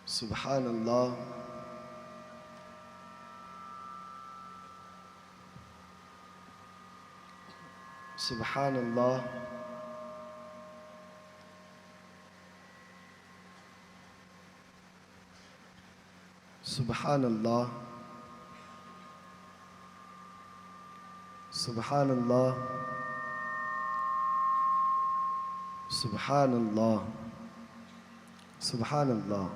सुभान अल्लाह। सुभान अल्लाह। सुभान अल्लाह। सुभान अल्लाह। सुभान अल्लाह। सुभान अल्लाह।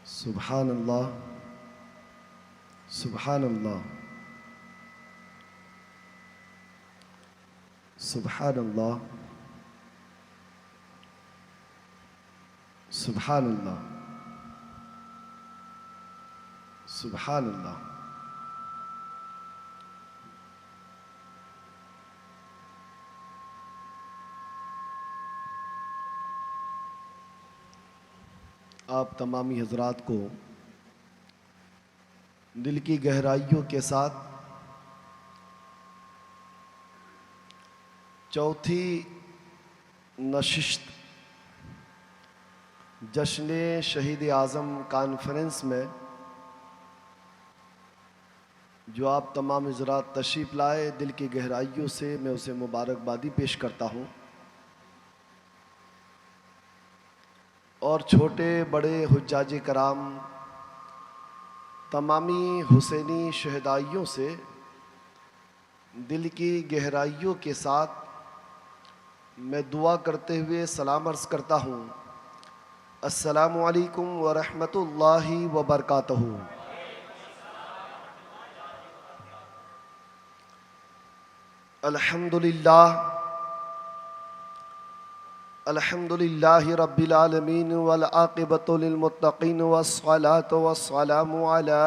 सुभान अल्लाह। सुभान अल्लाह। सुभान अल्लाह। सुभान अल्लाह। सुभान अल्लाह। आप तमामी हजरात को दिल की गहराइयों के साथ चौथी नशिस्त जश्न शहीद आज़म कॉन्फ्रेंस में जो आप तमाम हजरात तशरीफ़ लाए, दिल की गहराइयों से मैं उसे मुबारकबादी पेश करता हूँ। और छोटे बड़े हुज्जाज कराम तमामी हुसैनी शहदाइयों से दिल की गहराइयों के साथ मैं दुआ करते हुए सलाम अर्ज़ करता हूँ। अस्सलामु अलैकुम व रहमतुल्लाहि व बरकातहू। अल्हम्दुलिल्लाह अल्हम्दुलिल्लाहि रब्बिल आलमीन वल आक़िबतु लिल मुत्तक़ीन वस्सलातु वस्सलामु अला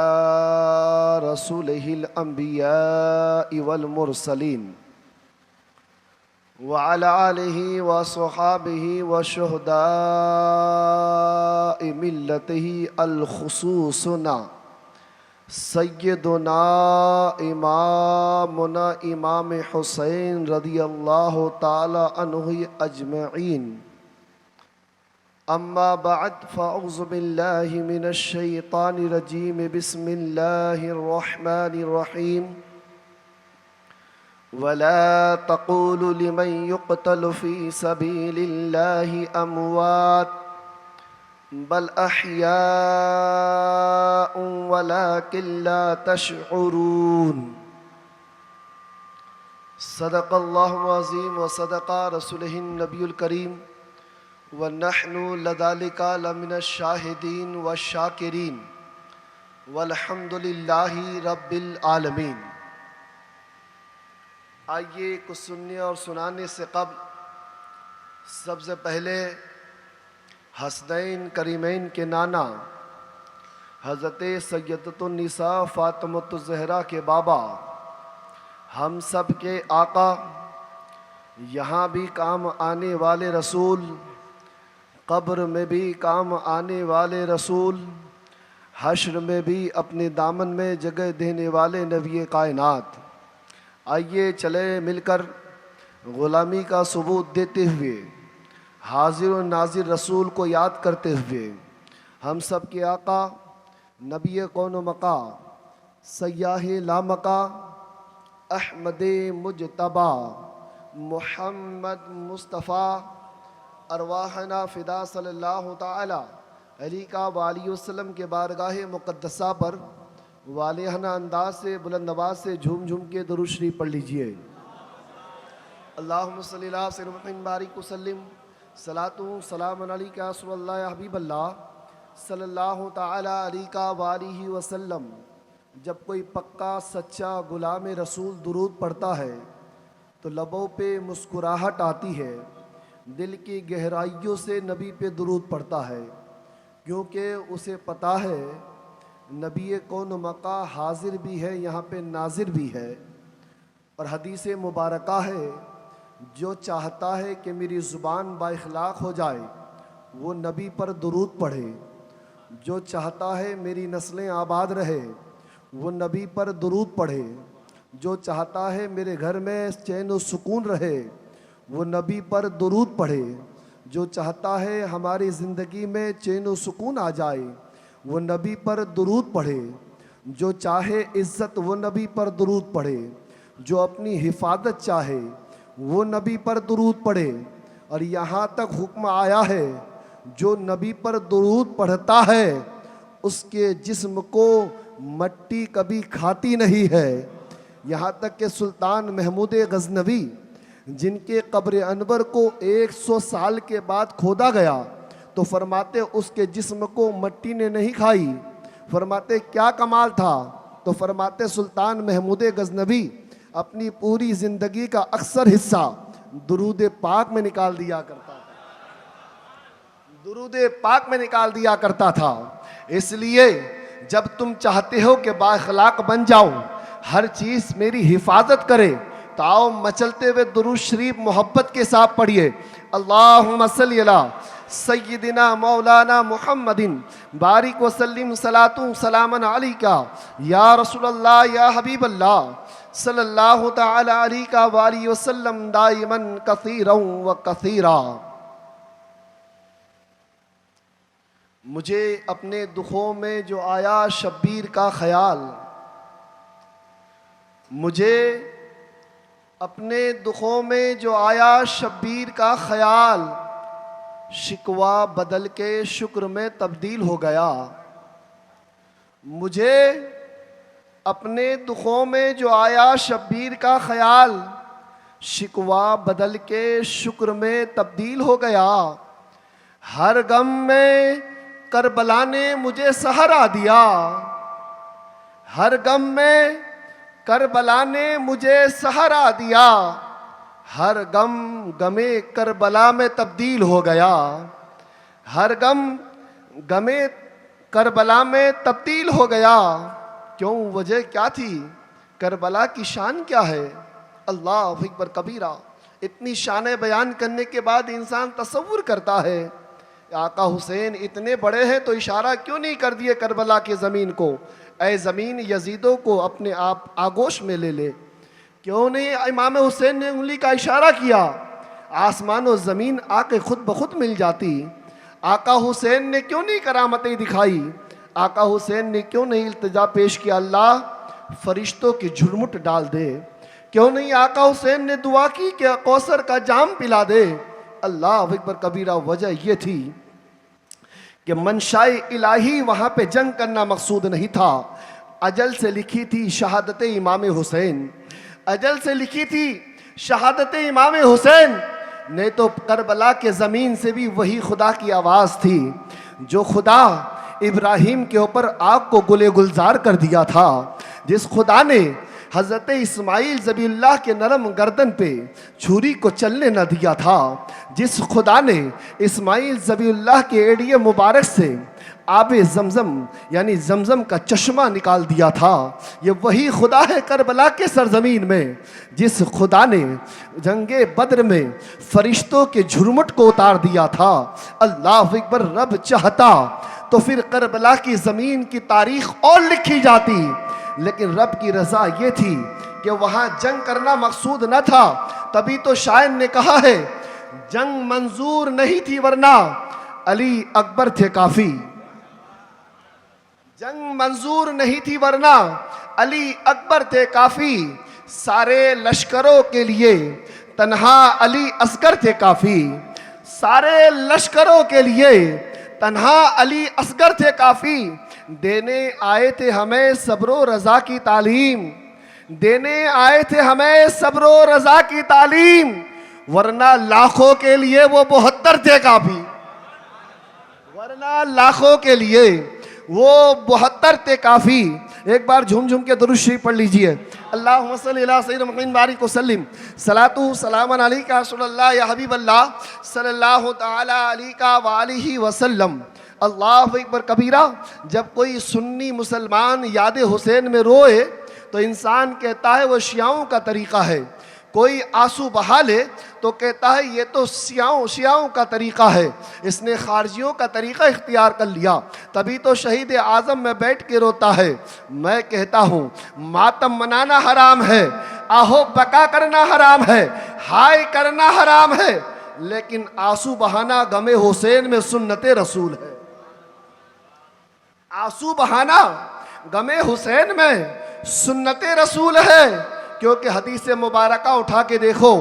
रसूलिहिल अंबियाइ वल मुरसलीन व अला आलिहि व स्वहाबिहि व शुहदाइ मिल्लतिहि अल खुसूसना सय्यदुना इमामुना इमाम हुसैन रदियल्लाहु ताला अन्हु अजमईन। अम्मा बअद फ़अऊज़ु बिल्लाहि मिनश शैतानिर रजीम। बिस्मिल्लाहिर रहमानिर रहीम। वला तक़ूलु लिमन युक़तलु फ़ी सबीलिल्लाहि अमवात बल अहयाउ वलाकिन ला तशउरून। सदक़ल्लाहुल अज़ीम व सदक़ा रसूलुहुन नबियुल करीम व नहनु लज़ालिका लमिनश शाहिदीन व शाकिरीन वल्हम्दुलिल्लाहि रब्बिल आलमीन। आइए कुछ सुनने और सुनाने से कब्ल सबसे पहले हसनैन करीमैन के नाना हज़रत सय्यदतुन निसा फ़ातिमतुज़ ज़हरा के बाबा, हम सब के आका, यहाँ भी काम आने वाले रसूल, कब्र में भी काम आने वाले रसूल, हश्र में भी अपने दामन में जगह देने वाले नबी कायनात। आइए चले मिलकर ग़ुलामी का सबूत देते हुए हाजिर और नाजिर रसूल को याद करते हुए हम सब के आका नबी कौन मका सयाह लामका अहमद मुजतबा मुहम्मद मुस्तफ़ा अरवाहना फ़िदा सल्लल्लाहु ताला अलैहि वसल्लम के बारगाह मुक़द्दसा पर वालिहाना अंदाज से बुलंद आवाज़ से झूम झूम के दुरूद शरीफ पढ़ लीजिए। अल्लाहुम्मा सल्लि अला सय्यिदिना मुहम्मद बारिक वसल्लिम सलातु सलाम अलैका रसूलल्लाह या हबीबल्लाह सल्लल्लाहु ताला अलैहि वसल्लम। जब कोई पक्का सच्चा गुलाम रसूल दुरूद पढ़ता है तो लबों पे मुस्कुराहट आती है, दिल की गहराइयों से नबी पे दुरूद पढ़ता है, क्योंकि उसे पता है नबी कौन मका हाजिर भी है, यहाँ पे नाजिर भी है। और हदीस मुबारका है, जो चाहता है कि मेरी ज़ुबान बाइखलाक हो जाए वो नबी पर दुरूद पढ़े, जो चाहता है मेरी नस्लें आबाद रहे वो नबी पर दुरूद पढ़े, जो चाहता है मेरे घर में चैन व सुकून रहे वो नबी पर दुरूद पढ़े, जो चाहता है हमारी ज़िंदगी में चैन व सुकून आ जाए वो नबी पर दुरूद पढ़े। जो चाहे इज़्ज़त वो नबी पर दुरूद पढ़े। जो अपनी हिफाजत चाहे वो नबी पर दुरूद पढ़े। और यहाँ तक हुक्म आया है जो नबी पर दुरूद पढ़ता है उसके जिस्म को मट्टी कभी खाती नहीं है। यहाँ तक कि सुल्तान महमूद गज़नवी जिनके कब्र अनवर को 100 साल के बाद खोदा गया तो फरमाते उसके जिस्म को मट्टी ने नहीं खाई। फरमाते क्या कमाल था? तो फरमाते सुल्तान महमूद गज़नवी अपनी पूरी ज़िंदगी का अक्सर हिस्सा दुरूद पाक में निकाल दिया करता था। दुरूद पाक में निकाल दिया करता था। इसलिए जब तुम चाहते हो कि बाअखलाक बन जाओ, हर चीज़ मेरी हिफाजत करे, तो आओ मचलते हुए दुरूद शरीफ मोहब्बत के साथ पढ़िए। अल्लाहुम्मा सल्ली अला सय्यिदिना मौलाना मुहम्मदिन बारिक वसल्लिम सलातु सलामन अलैका या रसूलल्लाह या हबीबल्लाह सल्लल्लाहु तआला अलैका वाली वसल्लम दाइमन कसीरन व कसीरा। मुझे अपने दुखों में जो आया शब्बीर का ख्याल, मुझे अपने दुखों में जो आया शब्बीर का ख्याल, शिकवा बदल के शुक्र में तब्दील हो गया। मुझे अपने दुखों में जो आया शब्बीर का ख्याल, शिकवा बदल के शुक्र में तब्दील हो गया। हर गम में करबला ने मुझे सहारा दिया। हर गम में करबला ने मुझे सहारा दिया। हर गम गमे करबला में तब्दील हो गया। हर गम गमे करबला में तब्दील हो गया। क्यों? वजह क्या थी? करबला की शान क्या है? अल्लाह अकबर कबीरा। इतनी शान बयान करने के बाद इंसान तसव्वुर करता है आका हुसैन इतने बड़े हैं तो इशारा क्यों नहीं कर दिए करबला की ज़मीन को, ऐ ज़मीन यजीदों को अपने आप आगोश में ले ले। क्यों नहीं इमाम हुसैन ने उंगली का इशारा किया? आसमान और ज़मीन आके खुद ब खुद मिल जाती। आका हुसैन ने क्यों नहीं करामतें दिखाई? आका हुसैन ने क्यों नहीं इल्तिजा पेश किया, अल्लाह फरिश्तों की झुरमुट डाल दे? क्यों नहीं आका हुसैन ने दुआ की कि कौसर का जाम पिला दे? अल्लाह अकबर कबीरा। वजह यह थी कि मनशाए इलाही वहाँ पे जंग करना मकसूद नहीं था। अजल से लिखी थी शहादत इमाम हुसैन। अजल से लिखी थी शहादत इमाम हुसैन। नहीं तो करबला के ज़मीन से भी वही खुदा की आवाज़ थी जो खुदा इब्राहिम के ऊपर आग को गुले गुलजार कर दिया था। जिस खुदा ने हज़रत इस्माइल ज़बीउल्लाह के नरम गर्दन पे छुरी को चलने न दिया था। जिस खुदा ने इस्माइल ज़बीउल्लाह के एड़िए मुबारक से आबे ज़मज़म यानी ज़मज़म का चश्मा निकाल दिया था, ये वही खुदा है करबला के सरजमीन में। जिस खुदा ने जंगे बद्र में फरिश्तों के झुरमुट को उतार दिया था। अल्लाह अकबर। रब चाहता तो फिर करबला की ज़मीन की तारीख़ और लिखी जाती, लेकिन रब की रज़ा ये थी कि वहाँ जंग करना मकसूद न था। तभी तो शायर ने कहा है जंग मंजूर नहीं थी वरना अली अकबर थे काफ़ी। जंग मंजूर नहीं थी वरना अली अकबर थे काफ़ी। सारे लश्करों के लिए तन्हा अली असगर थे काफ़ी। सारे लश्करों के लिए तन्हा अली असगर थे काफ़ी। देने आए थे हमें सब्रो रज़ा की तालीम। देने आए थे हमें सब्रो रज़ा की तालीम, वरना लाखों के लिए वो 72 थे काफ़ी। वरना लाखों के लिए वो 72 थे काफ़ी। एक बार झूम झूम के दुरूद शरीफ पढ़ लीजिए। अल्लाहुम्मा सल्ली अला सय्यिदिना मुहम्मद बारिक वसल्लिम सलातु सलामन अलैका रसूलल्लाह या हबीबल्लाह सल्लल्लाहु तआला अलैका व आलिहि वसल्लम। अल्लाह अकबर कबीरा। जब कोई सुन्नी मुसलमान याद हुसैन में रोए तो इंसान कहता है वो शियाओं का तरीक़ा है। कोई आंसू बहा ले तो कहता है ये तो शियाओं का तरीक़ा है, इसने खारजियों का तरीक़ा इख्तियार कर लिया। तभी तो शहीद आज़म में बैठ के रोता है। मैं कहता हूँ मातम मनाना हराम है, आहो बका करना हराम है, हाय करना हराम है, लेकिन आंसू बहाना गमे हुसैन में सुन्नते रसूल है। आंसू बहाना गमे हुसैन में सुन्नते रसूल है। क्योंकि हदीस मुबारका उठा के देखो,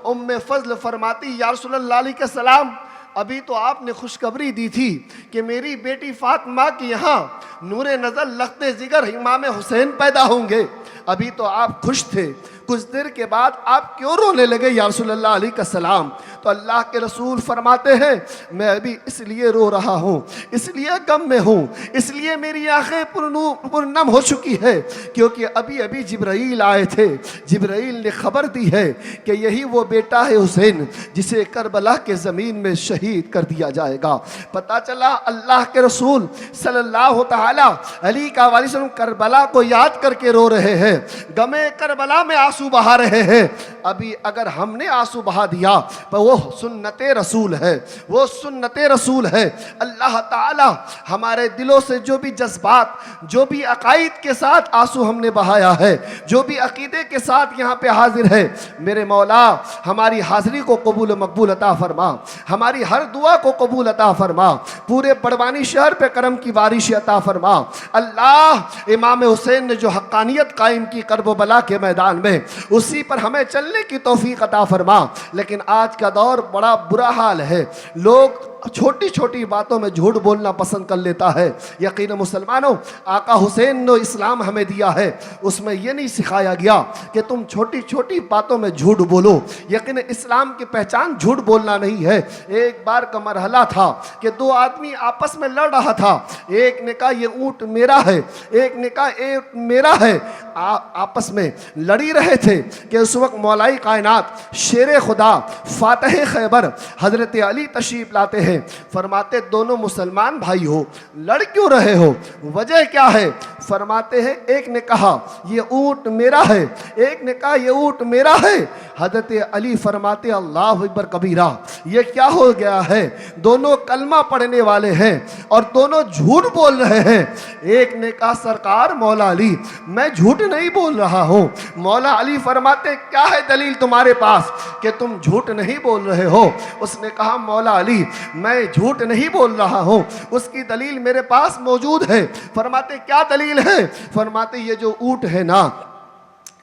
उम्मे फजल फरमाती या रसूलल्लाह अलैहि सलाम, अभी तो आपने खुशखबरी दी थी कि मेरी बेटी फातिमा के यहाँ नूरे नज़र लख्ते जिगर इमाम हुसैन पैदा होंगे। अभी तो आप खुश थे, कुछ देर के बाद आप क्यों रोने लगे या रसूलल्लाह अलैहि सलाम? तो अल्लाह के रसूल फरमाते हैं, मैं अभी इसलिए रो रहा हूँ, इसलिए गम में हूँ, इसलिए मेरी आंखें पुरनम हो चुकी है, क्योंकि अभी अभी जिब्राइल आए थे। जिब्राइल ने खबर दी है कि यही वो बेटा है हुसैन जिसे करबला के ज़मीन में शहीद कर दिया जाएगा। पता चला अल्लाह के रसूल सल्लल्लाहु तआला अलैहि वसल्लम करबला को याद करके रो रहे हैं, गमे करबला में आंसू बहा रहे हैं। अभी अगर हमने आंसू बहा दिया तो वो सुन्नते रसूल है, वो सुन्नते रसूल है। अल्लाह ताला हमारे दिलों से जो भी जज्बात, जो भी अकाईद के साथ आंसू हमने बहाया है, जो भी अकीदे के साथ यहाँ पे हाजिर है, मेरे मौला हमारी हाजिरी को कबूल मकबूल अता फरमा, हमारी हर दुआ को कबूल अता फरमा, पूरे बड़वानी शहर पे करम की बारिश अता फरमा। अल्लाह इमाम हुसैन ने जो हक्कानियत कायम की करबला के मैदान में, उसी पर हमें चलने की तौफीक अता फरमा। लेकिन आज का दौर बड़ा बुरा हाल है, लोग छोटी छोटी बातों में झूठ बोलना पसंद कर लेता है। यकीन मुसलमानों, आका हुसैन ने इस्लाम हमें दिया है, उसमें यह नहीं सिखाया गया कि तुम छोटी छोटी बातों में झूठ बोलो। यकीन इस्लाम की पहचान झूठ बोलना नहीं है। एक बार का मरहला था कि दो आदमी आपस में लड़ रहा था, एक ने कहा ये ऊँट मेरा है, एक ने कहा ये मेरा है। आपस में लड़ी रहे थे कि उस वक्त मौलाई कायनात शेर खुदा फातह खैबर हजरत अली तशरीफ लाते हैं। फरमाते दोनों मुसलमान भाई हो, लड़ क्यों रहे हो, वजह क्या है? फरमाते हैं एक ने कहा ये ऊँट मेरा है, एक ने कहा ये ऊँट मेरा है। हजरत अली फरमाते अल्लाह अकबर कबीरा, ये क्या हो गया है? दोनों कलमा पढ़ने वाले हैं और दोनों झूठ बोल रहे हैं। एक ने कहा सरकार मौला अली मैं झूठ नहीं बोल रहा हूँ। मौला अली फरमाते क्या है दलील तुम्हारे पास कि तुम झूठ नहीं बोल रहे हो? उसने कहा मौला अली मैं झूठ नहीं बोल रहा हूँ, उसकी दलील मेरे पास मौजूद है। फरमाते क्या दलील है? फरमाते ये जो ऊँट है ना,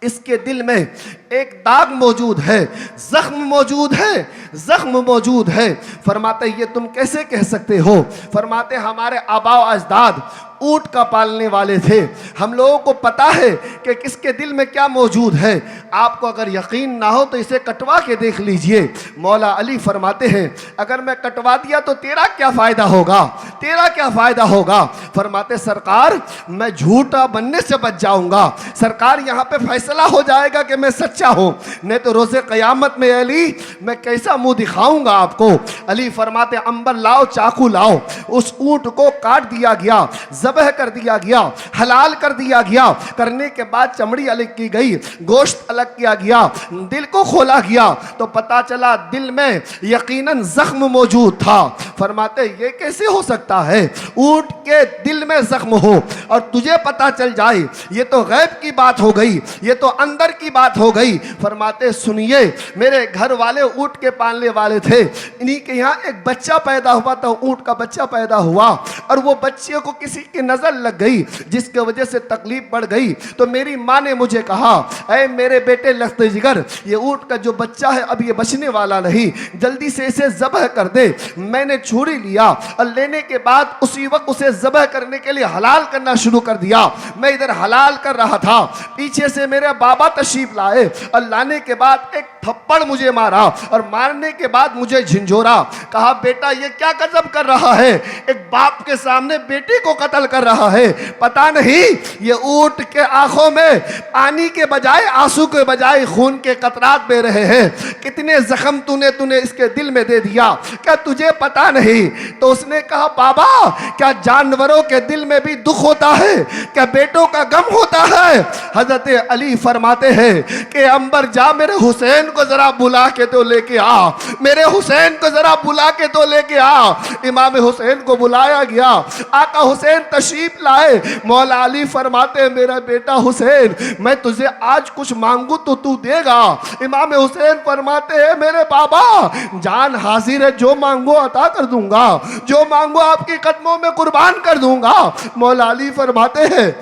इसके दिल में एक दाग मौजूद है, जख्म मौजूद है, जख्म मौजूद है। फरमाते ये तुम कैसे कह सकते हो? फरमाते हमारे आबा अजदाद ऊँट का पालने वाले थे, हम लोगों को पता है कि किसके दिल में क्या मौजूद है। आपको अगर यकीन ना हो तो इसे कटवा के देख लीजिए। मौला अली फरमाते हैं अगर मैं कटवा दिया तो तेरा क्या फ़ायदा होगा, तेरा क्या फ़ायदा होगा? फरमाते सरकार मैं झूठा बनने से बच जाऊंगा, सरकार यहाँ पे फैसला हो जाएगा कि मैं सच्चा हूँ, नहीं तो रोज़े क़यामत में अली मैं कैसा मुँह दिखाऊंगा आपको। अली फरमाते अंबर लाओ, चाकू लाओ। उस ऊँट को काट दिया गया, ज़बह कर दिया गया, हलाल कर दिया गया। करने के बाद चमड़ी अलग की गई, गोश्त अलग किया गया, दिल को खोला गया तो पता चला दिल में यकीनन जख्म मौजूद था। फरमाते ये कैसे हो सकता है ऊँट के दिल में जख्म हो और तुझे पता चल जाए? ये तो गैब की बात हो गई, ये तो अंदर की बात हो गई। फरमाते सुनिए मेरे घर वाले ऊँट के पालने वाले थे, इन्हीं के यहाँ एक बच्चा पैदा हुआ था, ऊँट का बच्चा पैदा हुआ और वो बच्चे को किसी की नजर लग गई जिसके वजह से तकलीफ बढ़ गई। तो मेरी माँ ने मुझे कहा ऐ मेरे बेटे लख्ते जिगर, ये ऊँट का जो बच्चा है अब ये बचने वाला नहीं, जल्दी से इसे ज़बह कर दे। मैंने छुरी लिया और लेने के बाद उसी वक्त उसे ज़बह करने के लिए हलाल करना शुरू कर दिया। मैं इधर हलाल कर रहा था, पीछे से मेरे बाबा तशरीफ लाए और लाने के बाद एक थप्पड़ मुझे मारा और मारने के बाद मुझे झिंझोरा। कहा बेटा ये क्या गजब कर रहा है, एक बाप के सामने बेटे को कत्ल कर रहा है। पता नहीं ये ऊँट के आंखों में पानी के बजाय, आंसू के बजाय खून के कतरात बह रहे हैं। कितने जख्म तूने इसके दिल में दे दिया, क्या तुझे पता नहीं? तो उसने कहा बाबा क्या जान जानवरों के दिल में भी दुख होता है, क्या बेटों का गम होता है। हजरत अली फरमाते हैं कि अंबर जा मेरे हुसैन को जरा बुला के तो लेके आ, मेरे हुसैन को जरा बुला के तो लेके आ। इमाम हुसैन को बुलाया गया, आका हुसैन तशरीफ लाए। मौला अली फरमाते मेरा बेटा हुसैन, मैं तुझे आज कुछ मांगू तो तू देगा। इमाम हुसैन फरमाते हैं मेरे बाबा, जान हाजिर है, जो मांगो अता कर दूंगा, जो मांगो आपके कदमों में कुर्बान कर दूंगा। मौला अली फरमाते हैं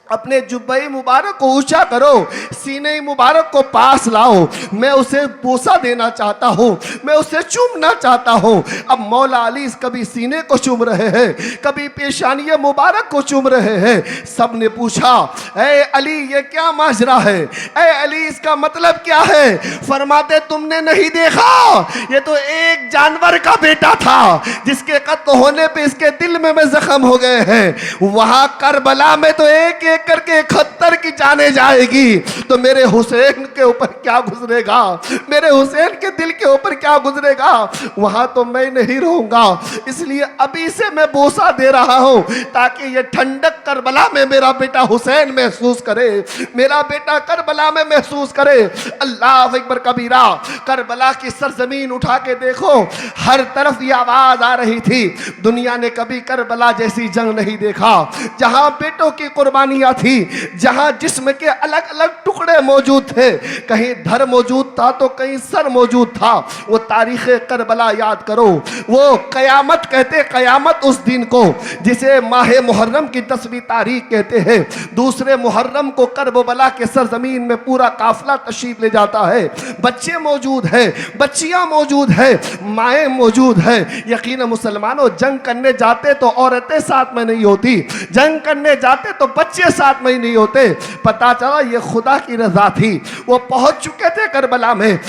अपने जुब्बे मुबारक को ऊंचा करो, सीने मुबारक को पास लाओ, मैं उसे बोसा देना चाहता हूँ, मैं उसे चूमना चाहता हूँ। अब मौला अली कभी सीने को चूम रहे हैं, कभी पेशानी मुबारक को चूम रहे हैं। सब ने पूछा ए अली ये क्या माजरा है, ए अली इसका मतलब क्या है। फरमाते तुमने नहीं देखा, ये तो एक जानवर का बेटा था जिसके कत्ल होने पे इसके दिल में जख्म हो गए हैं। वहां करबला में तो एक एक करके 71 की जाने जाएगी, तो मेरे हुसैन के ऊपर क्या गुजरेगा, मेरे हुसैन के दिल के ऊपर क्या गुजरेगा। वहां तो मैं नहीं रहूंगा, इसलिए अभी से मैं बोसा दे रहा हूं ताकि ये ठंडक करबला में मेरा बेटा हुसैन महसूस करे, मेरा बेटा करबला में महसूस करे। अल्लाह अकबर कबीरा। करबला की सरजमीन उठा के देखो, हर तरफ ये आवाज आ रही थी, दुनिया ने कभी करबला जैसी जंग नहीं देखा, जहां बेटों की कुर्बानियां थी, जहां जिस्म के अलग अलग टुकड़े मौजूद थे, कहीं धर मौजूद था तो कहीं सर मौजूद था। वो तारीख करबला याद करो, वो कयामत कहते, कयामत उस दिन को जिसे माह मुहर्रम की 10वीं तारीख कहते हैं। दूसरे मुहर्रम को करबला के सरजमीन में पूरा काफिला तशरीफ ले जाता है, बच्चे मौजूद है, बच्चियां मौजूद है, माएँ मौजूद है। यकीन मुसलमानों, जंग करने जाते तो औरतें साथ में नहीं होती, जंग करने जाते तो बच्चे साथ में ही नहीं होते। पता चला ये खुदा की रजा थी। वो पहुंच चुके थे करबला में।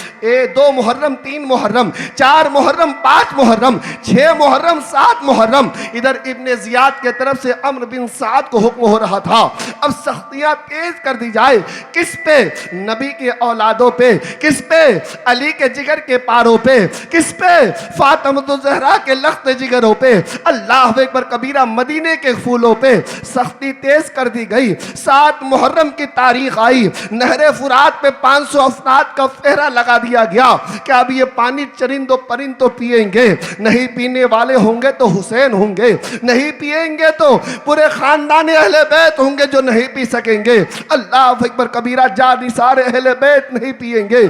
2 मुहर्रम, 3 मुहर्रम, 4 मुहर्रम, 5 मुहर्रम, 6 मुहर्रम, 7 मुहर्रम। इधर इब्ने जियाद के तरफ से अम्र बिन साद को हुक्म हो रहा था, अब सख्तियां तेज कर दी जाए। किस पे? नबी के औलादों पे। किस पे? अली के जिगर के पारों पे। किस पे? फातिमा ज़हरा के लख्त जिगरों पे। अल्लाह अकबर कबीरा। मदीने के फूलों पे सख्ती तेज कर दी गई। 7 मुहर्रम की तारीख आई, नहरे फुरात पे 500 अफराद का फेरा लगा दिया गया कि अब ये पानी चरिंदो परिंदो पिएंगे, नहीं पीने वाले होंगे तो हुसैन होंगे, नहीं पिएंगे तो पूरे खानदान अहले बैत होंगे जो नहीं पी सकेंगे। अल्लाह अकबर कबीरा। जा निसार अहले बैत नहीं पिएंगे।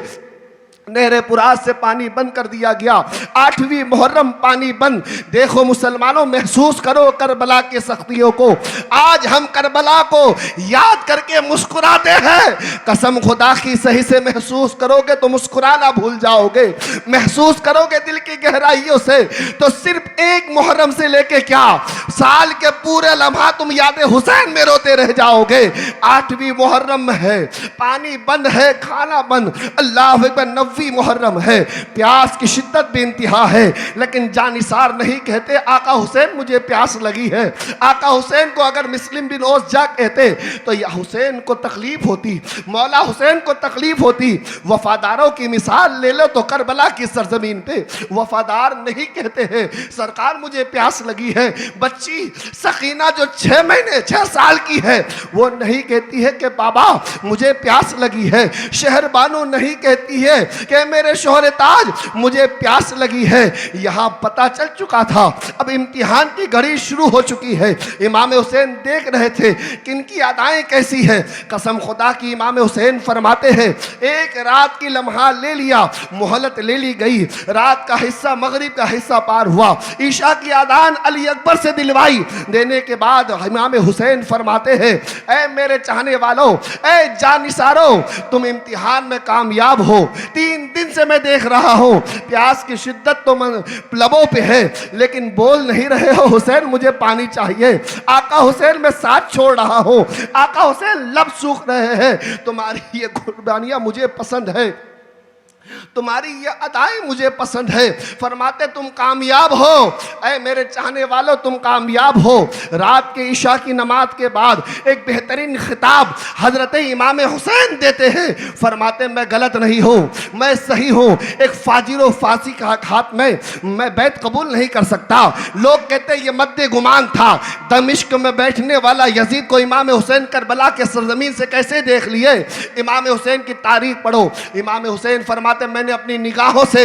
नहरे पुरात से पानी बंद कर दिया गया। 8वीं मुहर्रम पानी बंद। देखो मुसलमानों, महसूस करो करबला की सख्तियों को। आज हम करबला को याद करके मुस्कुराते हैं, कसम खुदा की सही से महसूस करोगे तो मुस्कुराना भूल जाओगे। महसूस करोगे दिल की गहराइयों से तो सिर्फ एक मुहर्रम से लेके क्या, साल के पूरे लम्हा तुम याद हुसैन में रोते रह जाओगे। 8वीं मुहर्रम है, पानी बंद है, खाना बंद। अल्लाह अकबर। 9वीं मुहर्रम है, प्यास की शिद्दत भी इंतहा है, लेकिन जानिसार नहीं कहते आका हुसैन मुझे प्यास लगी है। आका हुसैन को अगर मुस्लिम बिन औस जा कहते तो या हुसैन को तकलीफ होती, मौला हुसैन को तकलीफ होती। वफादारों की मिसाल ले लो तो करबला की सरजमीन पे वफादार नहीं कहते हैं सरकार मुझे प्यास लगी है। बच्ची सकीना जो 6 महीने 6 साल की है, वो नहीं कहती है कि बाबा मुझे प्यास लगी है। शहरबानो नहीं कहती है कि मेरे शोहर ताज मुझे प्यास लगी है। यहां पता चल चुका था, अब इम्तिहान की घड़ी शुरू हो चुकी है। इमाम हुसैन देख रहे थे कि इनकी अदाएं कैसी है। कसम खुदा की, इमाम हुसैन फरमाते हैं एक रात की लम्हा ले लिया, मोहलत ले ली गई, रात का हिस्सा मगरिब का हिस्सा पार हुआ, ईशा की अदान अली अकबर से दिलवाई। देने के बाद इमाम हुसैन फरमाते हैं ऐ मेरे चाहने वालों, ऐ जानिसारों, तुम इम्तिहान में कामयाब हो। 3 दिन से मैं देख रहा हूं प्यास की शिद्दत तो लबों पे है, लेकिन बोल नहीं रहे हो हुसैन मुझे पानी चाहिए। आका हुसैन मैं साथ छोड़ रहा हूं, आका हुसैन लब सूख रहे हैं, तुम्हारी ये कुर्बानियां मुझे पसंद है। तुम्हारी ये अदाएं मुझे पसंद है। फरमाते तुम कामयाब हो, ऐ मेरे चाहने वालों तुम कामयाब हो। रात के इशा की नमाज के बाद एक बेहतरीन खिताब हजरत इमाम हुसैन देते हैं। फरमाते मैं गलत नहीं हूँ, मैं सही हूँ। एक फाजिर व फासी का हाथ में मैं बैत कबूल नहीं कर सकता। लोग कहते ये मद्दे गुमान था। दमिश्क में बैठने वाला यजीद को इमाम हुसैन करबला के सरजमीन से कैसे देख लिए। इमाम हुसैन की तारीख पढ़ो। इमाम हुसैन फरमाते मैंने अपनी निगाहों से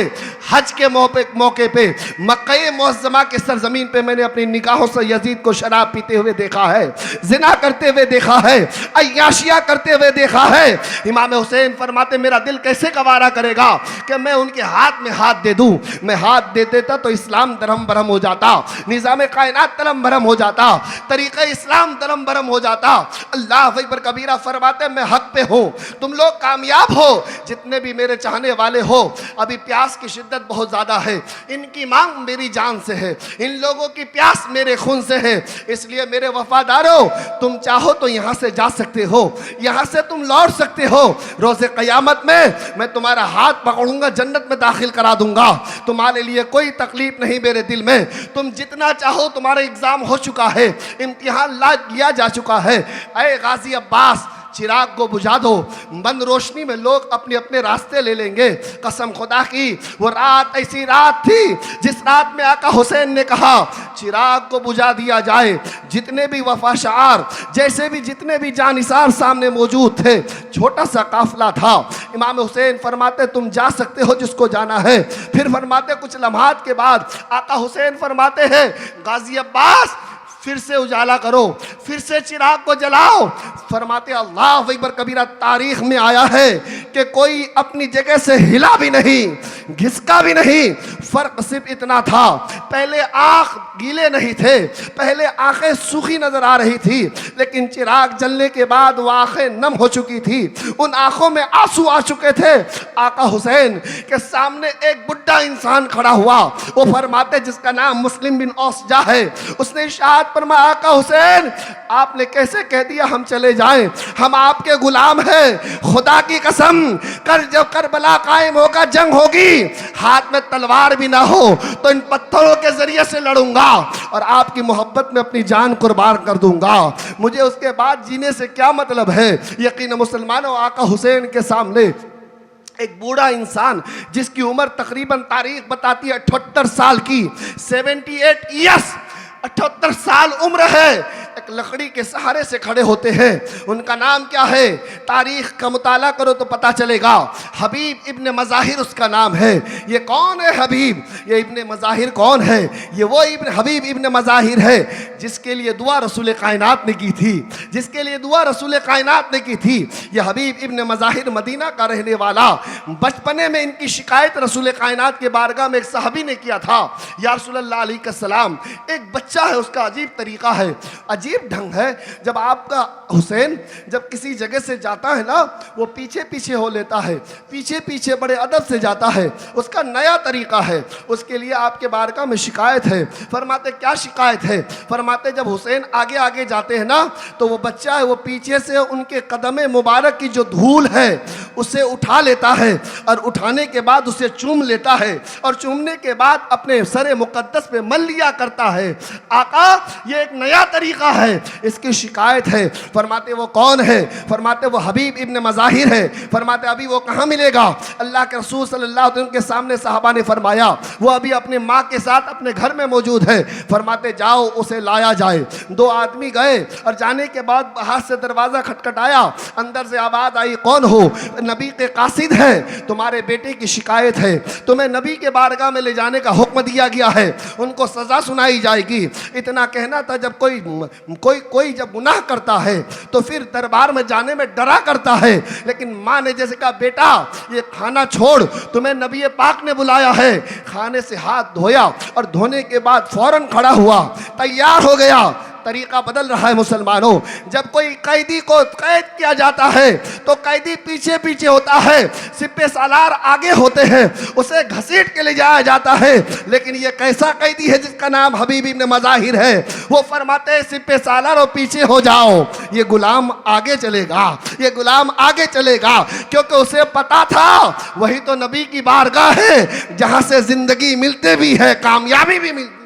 हज के मौके पे मक्का मुअज़्ज़मा के सरजमीन पे मैंने अपनी निगाहों से यजीद को शराब पीते हुए देखा है, जिना करते हुए देखा है, अय्याशिया करते हुए देखा है। इमाम हुसैन फरमाते मेरा दिल कैसे गवारा करेगा कि मैं उनके हाथ में हाथ दे दूं। मैं हाथ दे देता तो इस्लाम दरम बरम हो जाता, निज़ाम कायनात तरम बरम हो जाता, तरीक़ा इस्लाम तरम बरम हो जाता। अल्लाह अकबर कबीरा। फरमाते मैं हक पे हूँ, तुम लोग कामयाब हो जितने भी मेरे चाहने वाले हो। अभी प्यास की शिद्दत बहुत ज़्यादा है, इनकी मांग मेरी जान से है, इन लोगों की प्यास मेरे खून से है। इसलिए मेरे वफादारों तुम चाहो तो यहाँ से जा सकते हो, यहाँ से तुम लौट सकते हो। रोज़े क़यामत में मैं तुम्हारा हाथ पकड़ूंगा, जन्नत में दाखिल करा दूंगा। तुम्हारे लिए कोई तकलीफ नहीं मेरे दिल में। तुम जितना चाहो, तुम्हारा एग्ज़ाम हो चुका है, इम्तिहान लिया जा चुका है। ऐ गाजी अब्बास चिराग को बुझा दो, बंद रोशनी में लोग अपने अपने रास्ते ले लेंगे। कसम खुदा की वो रात ऐसी रात थी जिस रात में आका हुसैन ने कहा चिराग को बुझा दिया जाए। जितने भी वफाशार जैसे भी जितने भी जानिसार सामने मौजूद थे, छोटा सा काफिला था। इमाम हुसैन फरमाते तुम जा सकते हो जिसको जाना है। फिर फरमाते कुछ लम्हात के बाद आका हुसैन फरमाते हैं गाजी अब्बास फिर से उजाला करो, फिर से चिराग को जलाओ। फरमाते अल्लाह अकबर कबीरा। तारीख में आया है कि कोई अपनी जगह से हिला भी नहीं, घिसका भी नहीं। फर्क सिर्फ इतना था, पहले आँख गीले नहीं थे, पहले आंखें सूखी नजर आ रही थी, लेकिन चिराग जलने के बाद वो आंखें नम हो चुकी थी, उन आंखों में आंसू आ चुके थे। आका हुसैन के सामने एक बुढ़ा इंसान खड़ा हुआ। वो फरमाते जिसका नाम मुस्लिम बिन औसजा है, उसने इरशाद फरमाया आका हुसैन आपने कैसे कह दिया हम चले जाएं, हम आपके गुलाम हैं। खुदा की कसम कर जब करबला कायम होगा, जंग होगी, हाथ में तलवार भी ना हो तो इन पत्थरों के जरिए से लड़ूंगा और आपकी मोहब्बत में अपनी जान कुर्बान कर दूंगा। मुझे उसके बाद जीने से क्या मतलब है। यकीन मुसलमानों, आका हुसैन के सामने एक बूढ़ा इंसान जिसकी उम्र तकरीबन तारीख बताती है 78 साल की, 78 ईयर्स, 78 साल उम्र है, एक लकड़ी के सहारे से खड़े होते हैं। उनका नाम क्या है, तारीख का मुताला करो तो पता चलेगा। हबीब इब्न मज़ाहिर उसका नाम है। ये कौन है हबीब, ये इब्न मज़ाहिर कौन है, ये वो हबीब इब्न मज़ाहिर है जिसके लिए दुआ रसूल कायनात ने की थी, जिसके लिए दुआ रसूल कायनात ने की थी। ये हबीब इब्न मज़ाहिर मदीना का रहने वाला, बचपने में इनकी शिकायत रसूल कायनात के बारगाह में एक सहाबी ने किया था, या रसूलल्लाह अलैहिस्सलाम एक बच्चा है, उसका अजीब तरीका है, अजीब ढंग है। जब आपका हुसैन जब किसी जगह से जाता है ना, वो पीछे पीछे हो लेता है, पीछे पीछे बड़े अदब से जाता है, उसका नया तरीका है। उसके लिए आपके बारगाह में शिकायत है। फरमाते क्या शिकायत है। फरमाते जब हुसैन आगे आगे जाते हैं ना, तो वो बच्चा है वो पीछे से उनके कदम मुबारक की जो धूल है उसे उठा लेता है और उठाने के बाद उसे चूम लेता है और चूमने के बाद अपने सरे मुकद्दस पे मल लिया करता है। आका ये एक नया तरीका है, इसकी शिकायत है। फरमाते वो कौन है। फरमाते वो हबीब इब्न मज़ाहिर है। फरमाते अभी वो कहाँ मिलेगा। अल्लाह के रसूल सल्लल्लाहु अलैहि वसल्लम के सामने सहाबा ने फरमाया वो अभी अपने माँ के साथ अपने घर में मौजूद है। फरमाते जाओ उसे लाया जाए। दो आदमी गए और जाने के बाद बाहर से दरवाज़ा खटखटाया, अंदर से आवाज़ आई कौन हो। नबी के कासिद है, तुम्हारे बेटे की शिकायत है, तुम्हें नबी के बारगाह में ले जाने का हुक्म दिया गया है, उनको सज़ा सुनाई जाएगी। इतना कहना था जब कोई जब गुनाह करता है तो फिर दरबार में जाने में डरा करता है, लेकिन माँ ने जैसे कहा बेटा ये खाना छोड़, तुम्हें नबी पाक ने बुलाया है। खाने से हाथ धोया और धोने के बाद फौरन खड़ा हुआ, तैयार हो गया, तरीका बदल रहा है मुसलमानों। जब कोई कैदी को कैद किया जाता है तो कैदी पीछे पीछे होता है, सिपे सालार आगे होते हैं, उसे घसीट के ले जाया जाता है। लेकिन ये कैसा कैदी है जिसका नाम हबीब इब्न मज़ाहिर है? वो फरमाते हैं सिपे सालार और पीछे हो जाओ, ये गुलाम आगे चलेगा, ये गुलाम आगे चलेगा। क्योंकि उसे पता था वही तो नबी की बारगाह है जहां से जिंदगी मिलते भी है, कामयाबी भी मिलती है,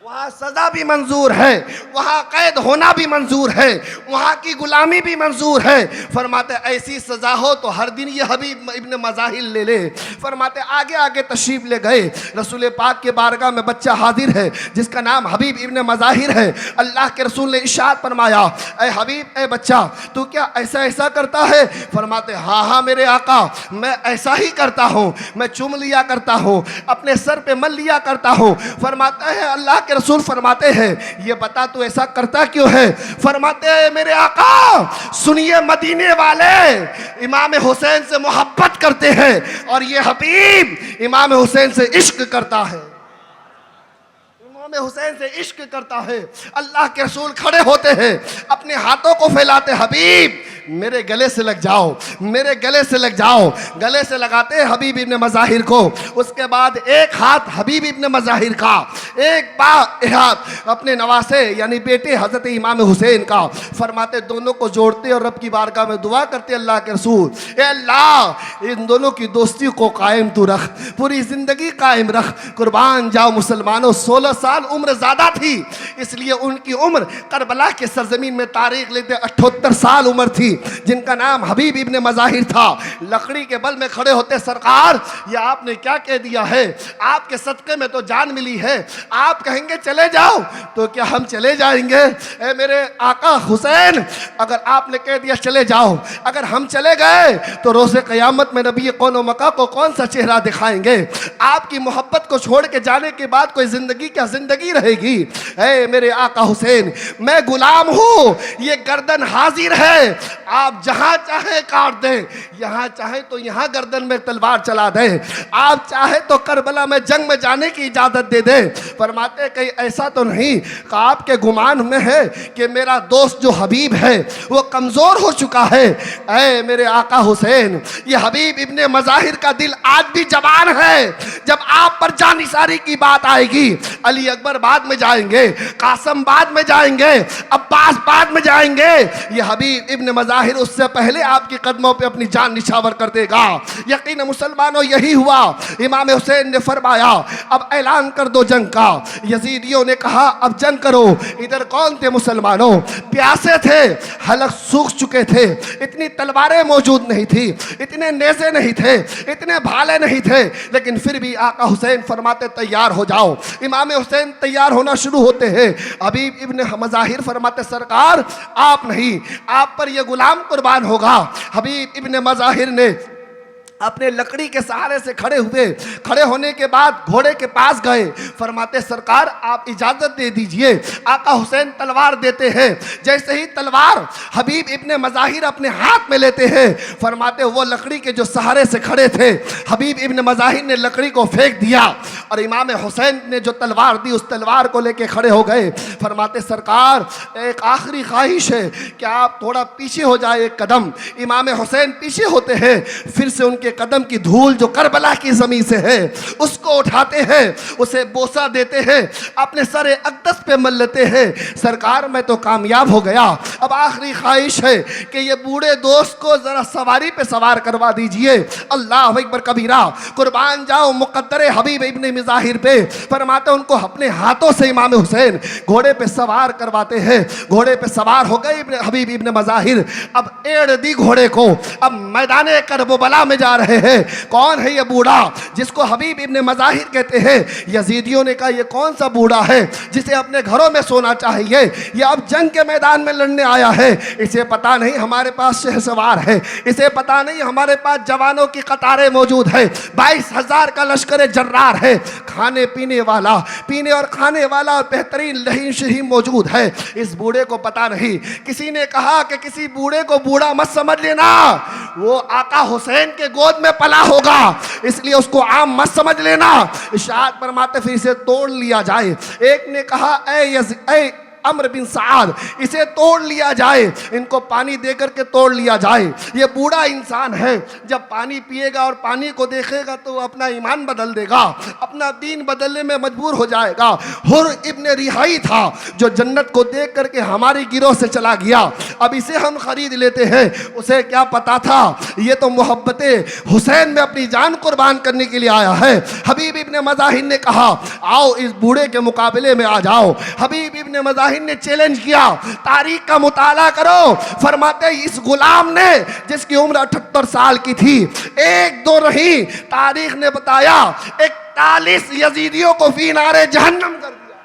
वहाँ सज़ा भी मंजूर है, वहाँ कैद होना भी मंजूर है, वहाँ की गुलामी भी मंजूर है। फरमाते ऐसी सज़ा हो तो हर दिन ये हबीब इब्न मज़ाहिर ले ले। फरमाते आगे आगे तशरीफ़ ले गए। रसूल पाक के बारगाह में बच्चा हाजिर है जिसका नाम हबीब इब्न मज़ाहिर है। अल्लाह के रसूल ने इरशाद फरमाया, ए हबीब, ए बच्चा, तू क्या ऐसा ऐसा करता है? फरमाते हाँ हाँ मेरे आका, मैं ऐसा ही करता हूँ, मैं चूम लिया करता हूँ, अपने सर पे मल लिया करता हूँ। फरमाता है अल्लाह के रसूल फरमाते हैं ये बता तू ऐसा करता क्यों है? फरमाते हैं मेरे आका सुनिए, मदीने वाले इमाम हुसैन से मोहब्बत करते हैं और ये हबीब इमाम हुसैन से इश्क करता है, इमाम हुसैन से इश्क करता है। अल्लाह के रसूल खड़े होते हैं, अपने हाथों को फैलाते, हबीब मेरे गले से लग जाओ, मेरे गले से लग जाओ। गले से लगाते हैं हबीब इब्न मज़ाहिर को। उसके बाद एक हाथ हबीब इब्न मज़ाहिर का, एक हाथ अपने नवासे यानी बेटे हज़रत इमाम हुसैन का। फरमाते दोनों को जोड़ते और रब की बारगाह में दुआ करते अल्लाह के रसूल, ए अल्लाह इन दोनों की दोस्ती को कायम तू रख, पूरी ज़िंदगी कायम रख। कुर्बान जाओ मुसलमानों, 16 साल उम्र ज़्यादा थी, इसलिए उनकी उम्र करबला के सरजमीन में तारीख लेते 78 साल उम्र थी, जिनका नाम हबीब इब्न मज़ाहिर था। लकड़ी के बल में खड़े होते, सरकार ये आपने क्या कह दिया है? आपके सदक़े में तो जान मिली है, आप कहेंगे चले जाओ तो क्या हम चले जाएंगे? ए मेरे आका हुसैन, अगर आपने कह दिया चले जाओ, अगर हम चले गए तो रोज़े क़यामत में नबी कौन व मका को कौन सा चेहरा दिखाएंगे? आपकी मोहब्बत को छोड़ के जाने के बाद कोई ज़िंदगी क्या ज़िंदगी रहेगी? ए मेरे आका हुसैन, मैं गुलाम हूँ, ये गर्दन हाजिर है, आप जहां चाहे काट दें, यहां चाहे तो यहां गर्दन में तलवार चला दें, आप चाहे तो करबला में जंग में जाने की इजाजत दे दें। फरमाते कहीं ऐसा तो नहीं कि आपके गुमान में है कि मेरा दोस्त जो हबीब है वो कमजोर हो चुका है? ऐ मेरे आका हुसैन, ये हबीब इब्ने मज़ाहिर का दिल आज भी जवान है। जब आप पर जानिसारी की बात आएगी, अली अकबर बाद में जाएंगे, कासम बाद में जाएंगे, अब्बास बाद में जाएंगे, ये हबीब इब्न मज़ाहिर उससे पहले आपके कदमों पे अपनी जान निछावर कर देगा। यकीन मुसलमानों यही हुआ। इमाम हुसैन ने फरमाया अब ऐलान कर दो जंग का। यजीदियों ने कहा अब जंग करो। इधर कौन थे मुसलमानों? प्यासे थे, हलक सूख चुके थे, इतनी तलवारें मौजूद नहीं थी, इतने नेज़े नहीं थे, इतने भाले नहीं थे, लेकिन फिर भी आका हुसैन फरमाते तैयार हो जाओ। इमाम हुसैन तैयार होना शुरू होते हैं। हबीब इब्न मज़ाहिर फरमाते सरकार आप नहीं, आप पर यह गुलाम कुर्बान होगा। हबीब इब्न मज़ाहिर ने अपने लकड़ी के सहारे से खड़े हुए, खड़े होने के बाद घोड़े के पास गए। फरमाते सरकार आप इजाज़त दे दीजिए। आका हुसैन तलवार देते हैं। जैसे ही तलवार हबीब इब्ने मज़ाहिर अपने हाथ में लेते हैं, फरमाते वो लकड़ी के जो सहारे से खड़े थे, हबीब इब्ने मज़ाहिर ने लकड़ी को फेंक दिया और इमाम हुसैन ने जो तलवार दी उस तलवार को लेके खड़े हो गए। फरमाते सरकार एक आखिरी ख्वाहिश है कि आप थोड़ा पीछे हो जाए एक कदम। इमाम हुसैन पीछे होते हैं, फिर से उनके कदम की धूल जो करबला की जमीन से है उसको उठाते हैं, उसे बोसा देते हैं, अपने सरे अक़दस पे मल लेते हैं। सरकार मैं तो कामयाब हो गया, अब आखिरी ख्वाहिश है कि ये बूढ़े दोस्त को जरा सवारी पे सवार करवा दीजिए। अल्लाह अकबर कबीरा, कुर्बान जाओ मुक़द्दर हबीब इब्ने मज़ाहिर पे। फरमाते उनको अपने हाथों से इमाम हुसैन घोड़े पे सवार करवाते हैं। घोड़े पे सवार हो गए हबीब इब्ने मज़ाहिर। अब एड़ दी घोड़े को, अब मैदान करबला में जा रहे हैं। कौन है ये बूढ़ा जिसको हबीब इब्ने मज़ाहिर कहते हैं? यजीदियों ने कहा ये कौन सा बूढ़ा है जिसे अपने घरों में सोना चाहिए? ये अब जंग के मैदान में लड़ने आया है। इसे पता नहीं हमारे पास शहसवार है, इसे पता नहीं हमारे पास जवानों की कतारें मौजूद है, 22,000 का लश्कर जर्रार है, खाने पीने वाला, पीने और खाने वाला बेहतरीन लहीम शहीम मौजूद है। इस बूढ़े को पता नहीं। किसी ने कहा कि किसी बूढ़े को बूढ़ा मत समझ लेना, वो आका हुसैन के गोद में पला होगा, इसलिए उसको आम मत समझ लेना। इरशाद फरमाते फिर इसे तोड़ लिया जाए। एक ने कहा ऐ अम्र बिन साद, इसे तोड़ लिया जाए, इनको पानी दे करके तोड़ लिया जाए। ये बूढ़ा इंसान है, जब पानी पिएगा और पानी को देखेगा तो अपना ईमान बदल देगा, अपना दीन बदलने में मजबूर हो जाएगा। हुर इब्ने रिहाई था जो जन्नत को देख करके हमारी गिरोह से चला गया, अब इसे हम खरीद लेते हैं। उसे क्या पता था ये तो मोहब्बते हुसैन में अपनी जान कुर्बान करने के लिए आया है। हबीब इब्ने मज़ाहिर ने कहा आओ इस बूढ़े के मुकाबले में आ जाओ। हबीब इब्ने मज़ाहिर ने चैलेंज किया, तारीख का मुताला करो। फरमाते इस गुलाम ने जिसकी उम्र 78 साल की थी, एक दो नहीं, तारीख ने बताया 41 यजीदियों को फी नारे जहन्नम कर दिया।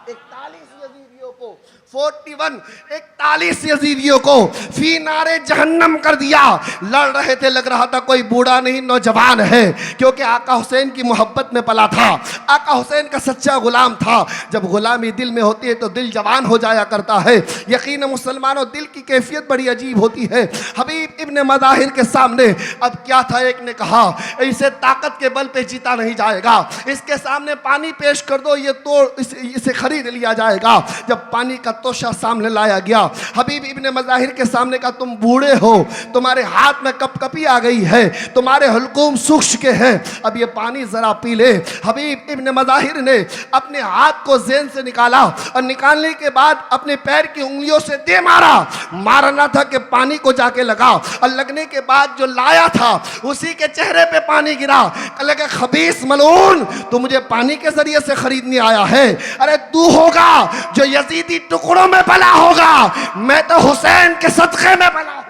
41 यजीदियों को 41 यजीदियों को फी नारे जहन्नम कर दिया। लड़ रहे थे, लग रहा था कोई बूढ़ा नहीं नौजवान है, क्योंकि आका हुसैन की मोहब्बत में पला था, आका हुसैन का सच्चा गुलाम था। जब गुलामी दिल में होती है तो दिल जवान हो जाया करता है। यकीन मुसलमानों, दिल की कैफियत बड़ी अजीब होती है। हबीब इब्ने मज़ाहिर के सामने अब क्या था, एक ने कहा इसे ताकत के बल पे जीता नहीं जाएगा, इसके सामने पानी पेश कर दो, ये तोड़ इसे खरीद लिया जाएगा। जब पानी का तोशा सामने लाया गया, हबीब इब्ने मज़ाहिर के सामने का तुम बूढ़े हो, तुम्हारे हाथ में कपकपी आ गई है, तुम्हारे हल्कूम सूख चुके हैं, अब ये पानी जरा पी ले। हबीब इब्ने मज़ाहिर ने अपने हाथ को जेन से निकाला और निकालने के बाद अपने पैर की उंगलियों से दे मारा। मारना था कि पानी को जाके लगा, और लगने के बाद जो लाया था उसी के चेहरे पे पानी गिरा। लगे खबीस मलून, तू मुझे पानी के जरिए से खरीदने आया है? अरे तू होगा जो यजीदी टुकड़ों में पला होगा, मैं तो हुसैन के सदक़े में पला हूं,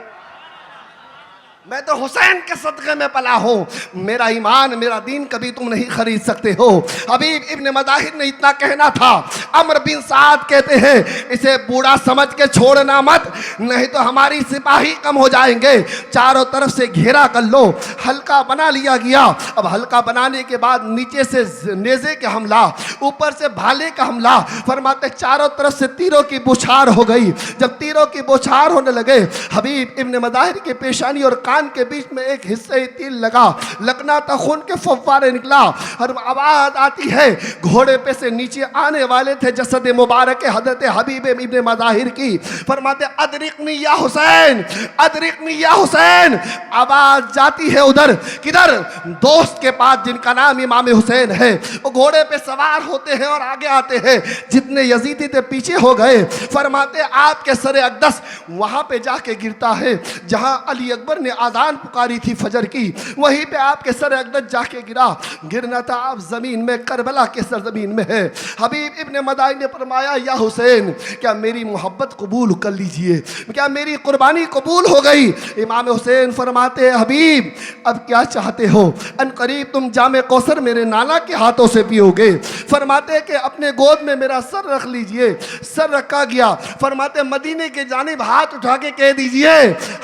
मैं तो हुसैन के सदक़े में पला हूँ। मेरा ईमान, मेरा दीन कभी तुम नहीं खरीद सकते हो। हबीब इब्ने मज़ाहिर ने इतना कहना था। अम्र बिन साद कहते हैं इसे बूढ़ा समझ के छोड़ना मत, नहीं तो हमारी सिपाही कम हो जाएंगे। चारों तरफ से घेरा कर लो। हल्का बना लिया गया। अब हल्का बनाने के बाद नीचे से नेज़े का हमला, ऊपर से भाले का हमला। फरमाते चारों तरफ से तीरों की बौछार हो गई। जब तीरों की बौछार होने लगे, हबीब इब्ने मज़ाहिर के पेशानी और के बीच में एक हिस्से तीर लगा, लगना था खून के फव्वारे निकला और आवाज आती है। घोड़े पे से नीचे आने वाले थे जसद मुबारक हजरत हबीब इब्ने मज़ाहिर की। फरमाते अदरिकनी या हुसैन, अदरिकनी या हुसैन। आवाज जाती है उधर, किधर? दोस्त के पास जिनका नाम इमाम हुसैन है। वो घोड़े पे सवार होते हैं और आगे आते हैं। जितने यजीदी थे पीछे हो गए। फरमाते आपके सरे अक़दस वहां पे जाके गिरता है जहां अली अकबर ने आज़ान पुकारी थी फजर की, वहीं पे आपके सर अक़दस जाके गिरा। गिरना था आप जमीन में, करबला के सरजमीन में है। हबीब इब्ने मज़ाहिर ने फरमाया या हुसैन, क्या मेरी मोहब्बत कबूल कर लीजिए, क्या मेरी कुर्बानी कबूल हो गई? इमाम हुसैन फरमाते हबीब अब क्या चाहते हो? अन करीब तुम जामे कौसर मेरे नाना के हाथों से पियोगे। फरमाते कि अपने गोद में मेरा सर रख लीजिए। सर रखा गया। फरमाते मदीने के जानिब हाथ उठा के कह दीजिए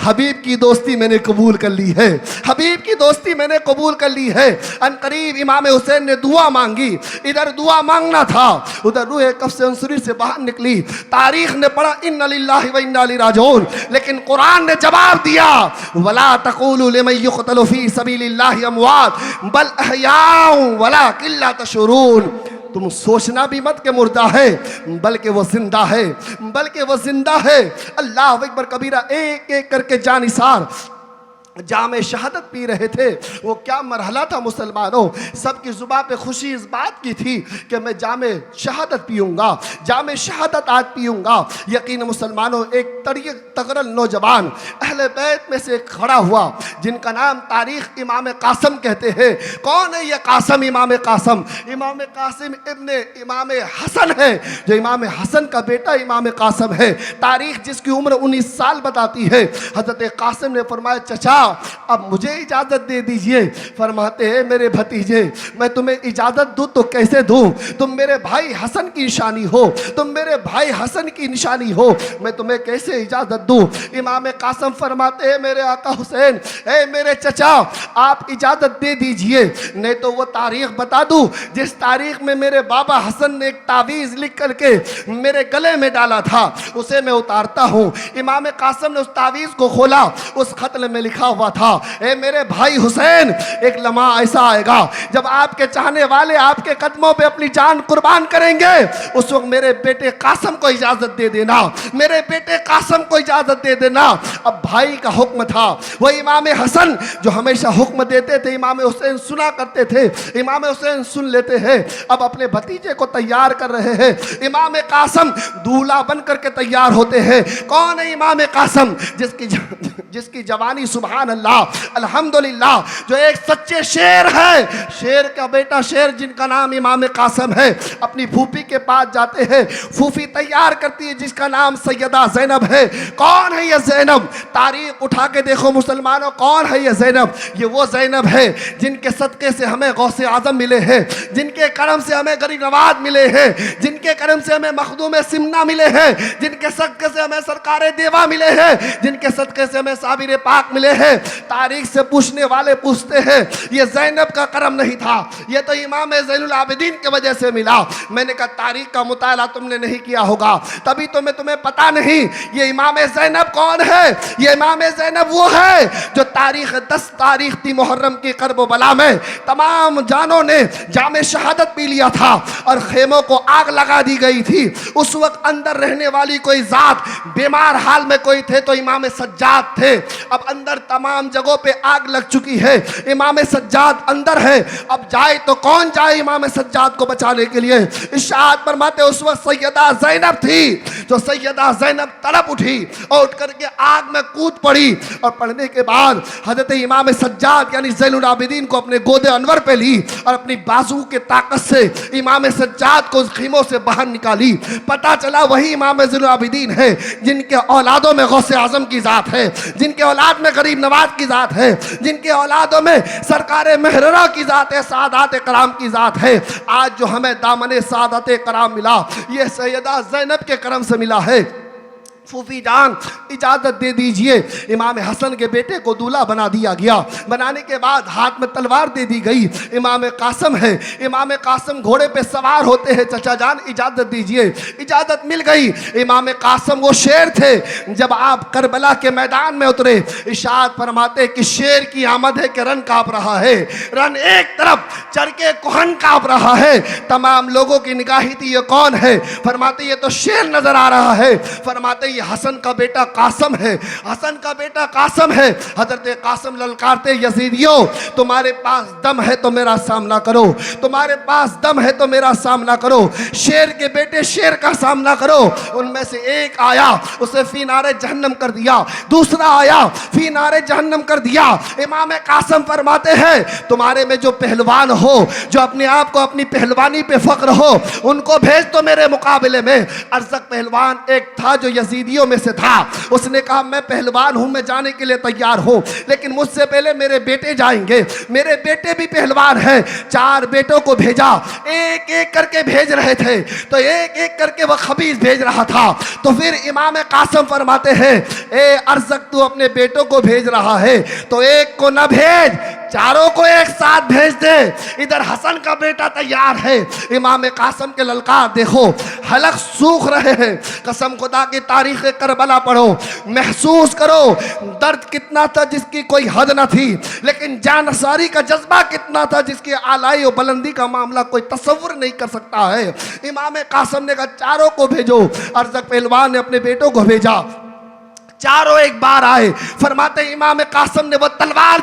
हबीब की दोस्ती मैंने कबूल कर ली है, हबीब की दोस्ती मैंने कबूल कर ली है। अन करीब इमाम हुसैन ने दुआ मांगी। इधर दुआ मांगना था, उधर रूह कफ़्स अंसुरी से बाहर निकली। तारीख ने पढ़ा इन्ना लिल्लाहि व इन्ना इलैहि राजिऊन, लेकिन कुरान ने जवाब दिया वला तक़ूलू लिमन युक़तलु फ़ी सबीलिल्लाहि अमवात बल अहयाउ वलाकिन ला तशऊरून। तुम सोचना भी मत कि मुर्दा है, बल्कि वो जिंदा है, बल्कि वो जिंदा है। अल्लाह अकबर कबीरा। एक एक करके जानिसार जामे शहादत पी रहे थे। वो क्या मरहला था मुसलमानों, सबकी ज़ुबान पे खुशी इस बात की थी कि मैं जामे शहादत पीऊँगा, जामे शहादत आज पीऊँगा। यकीन मुसलमानों, एक तगड़ल नौजवान अहले बैत में से खड़ा हुआ जिनका नाम तारीख इमाम कासम कहते हैं। कौन है ये कासम? इमाम कासम, इमाम कासिम इब्ने इमाम हसन है, जो इमाम हसन का बेटा इमाम कासम है। तारीख जिसकी उम्र 19 साल बताती है। हज़रत कासिम ने फरमाया चचा अब मुझे इजाजत दे दीजिए। फरमाते हैं मेरे भतीजे, मैं तुम्हें इजाजत दूं तो कैसे दूं? तुम मेरे भाई हसन की निशानी हो, तुम मेरे भाई हसन की निशानी हो, मैं तुम्हें कैसे इजाजत दूं? इमाम कासम फरमाते हैं मेरे आका हुसैन, ए मेरे चचा आप इजाजत दे दीजिए, नहीं तो वो तारीख बता दूं जिस तारीख में मेरे बाबा हसन ने एक तावीज़ लिख करके मेरे गले में डाला था, उसे मैं उतारता हूँ। इमाम कासम ने उस तावीज़ को खोला। उस खत में लिखा हुआ था। ए मेरे भाई हुसैन, एक लम्हा ऐसा आएगा जब आपके चाहने वाले आपके कदमों पे अपनी जान कुर्बान करेंगे। उस वक्त मेरे बेटे कासिम को इजाजत दे देना, मेरे बेटे कासिम को इजाजत दे देना। अब भाई का हुक्म था, वो इमाम हसन जो हमेशा हुक्म देते थे, इमाम हुसैन सुना करते थे, इमाम हुसैन सुन लेते हैं। अब अपने भतीजे को तैयार कर रहे हैं। इमाम कासिम दूल्हा बन करके तैयार होते हैं। कौन है इमाम कासिम? जिसकी जवानी सुभान अल्लाह अल्हम्दुलिल्लाह, जो एक सच्चे शेर है, शेर का बेटा शेर, जिनका नाम इमाम कासिम है। अपनी फूफी के पास जाते हैं, फूफी तैयार करती है जिसका नाम सैयदा ज़ैनब है। कौन है ये ज़ैनब? तारीख उठा के देखो मुसलमानों, कौन है ये ज़ैनब? ये वो ज़ैनब है जिनके सदक़े से हमें गौसे आज़म मिले हैं, जिनके करम से हमें गरीब नवाज मिले हैं, जिनके करम से हमें मखदूम सिमना मिले हैं, जिनके सदक़े से हमें सरकार देवा मिले हैं, जिनके सदक़े से हमें साबिर पाक मिले हैं। तारीख से पूछने वाले पूछते हैं ये ज़ैनब का करम नहीं था, ये तो इमाम ज़ैनुल आबिदीन की वजह से मिला। मैंने कहा तारीख का मुताला तुमने नहीं किया होगा, तभी तो मैं तुम्हें पता नहीं ये इमाम ज़ैनब कौन है। ये इमाम ज़ैनब वो है जो 10 तारीख थी मुहर्रम की करब बला में तमाम जानों ने जाम शहादत पी लिया था और खेमों को आग लगा दी गई थी। उस वक्त अंदर रहने वाली कोई जात बीमार हाल में कोई थे तो इमाम सज्जाद थे। अब अंदर तमाम जगहों पे आग लग चुकी है, इमाम सज्जाद अंदर है। अब जाए तो कौन जाए इमाम सज्जाद को बचाने के लिए? इरशाद फरमाते उस वक्त सैयदा ज़ैनब थी। जो सैयदा ज़ैनब तड़प उठी और उठ करके आग में कूद पड़ी और पढ़ने के बाद हजरत इमाम सज्जाद यानी ज़ैनुल आबिदीन को अपने गोदे अनवर पे ली और अपनी बाजू के ताकत से इमाम सज्जाद को खीमों से बाहर निकाली। पता चला वही इमाम ज़ैनुल आबिदीन है जिनके औलादों में गौसे आज़म की ज़ात है, जिनके औलाद में गरीब नवाज की ज़ात है, जिनके औलादों में सरकार मेहररा की ज़ात है, सादात कराम की ज़ात है। आज जो हमें दामन सादात कराम मिला ये सैयदा ज़ैनब के करम से मिला है। फूफी जान इजाज़त दे दीजिए, इमाम हसन के बेटे को दूल्हा बना दिया गया। बनाने के बाद हाथ में तलवार दे दी गई। इमाम कासिम है, इमाम कासिम घोड़े पे सवार होते हैं। चचा जान इजाज़त दीजिए, इजाज़त मिल गई। इमाम कासिम वो शेर थे, जब आप करबला के मैदान में उतरे इरशाद फरमाते कि शेर की आमद है कि रन काँप रहा है। रन एक तरफ, चरके कोहन काँप रहा है। तमाम लोगों की निगाही थी ये कौन है? फरमाते ये तो शेर नजर आ रहा है। फरमाते ये हसन का बेटा कासिम है, हसन का बेटा कासिम है। हजरत कासिम ललकारते यजीदियों तुम्हारे पास दम है तो मेरा सामना करो, तुम्हारे पास दम है तो मेरा सामना करो। शेर के बेटे शेर का सामना करो। उनमें से एक आया, उसे फी नारे जहन्नम कर दिया। दूसरा आया, फी नारे जहन्नम कर दिया। इमाम कासिम फरमाते हैं तुम्हारे में जो पहलवान हो, जो अपने आप को अपनी पहलवानी पे फख्र हो, उनको भेज तो मेरे मुकाबले में। अरज़क पहलवान एक था जो यजीदियों में से था। उसने कहा मैं पहलवान हूं, मैं जाने के लिए तैयार हूं, लेकिन मुझसे पहले मेरे बेटे जाएंगे। मेरे बेटे भी पहलवान हैं। 4 बेटों को भेजा, एक एक करके भेज रहे थे तो एक एक करके वह खबीज भेज रहा था। तो फिर इमाम कासिम फरमाते हैं ए अरज़क तू अपने बेटों को भेज रहा है तो एक को न भेज, चारों को एक साथ भेज दे। इधर हसन का बेटा तैयार है। इमाम कासिम के ललकार देखो, हलक सूख रहे हैं। कसम खुदा की तारीख करबला पढ़ो, महसूस करो दर्द कितना था जिसकी कोई हद न थी, लेकिन जानसारी का जज्बा कितना था जिसकी आलाई और बुलंदी का मामला कोई तस्वुर नहीं कर सकता है। इमाम कासिम ने कहा चारों को भेजो। अरज़क पहलवान ने अपने बेटों को भेजा, चारों एक बार आए। फरमाते इमाम कासिम ने वो तलवार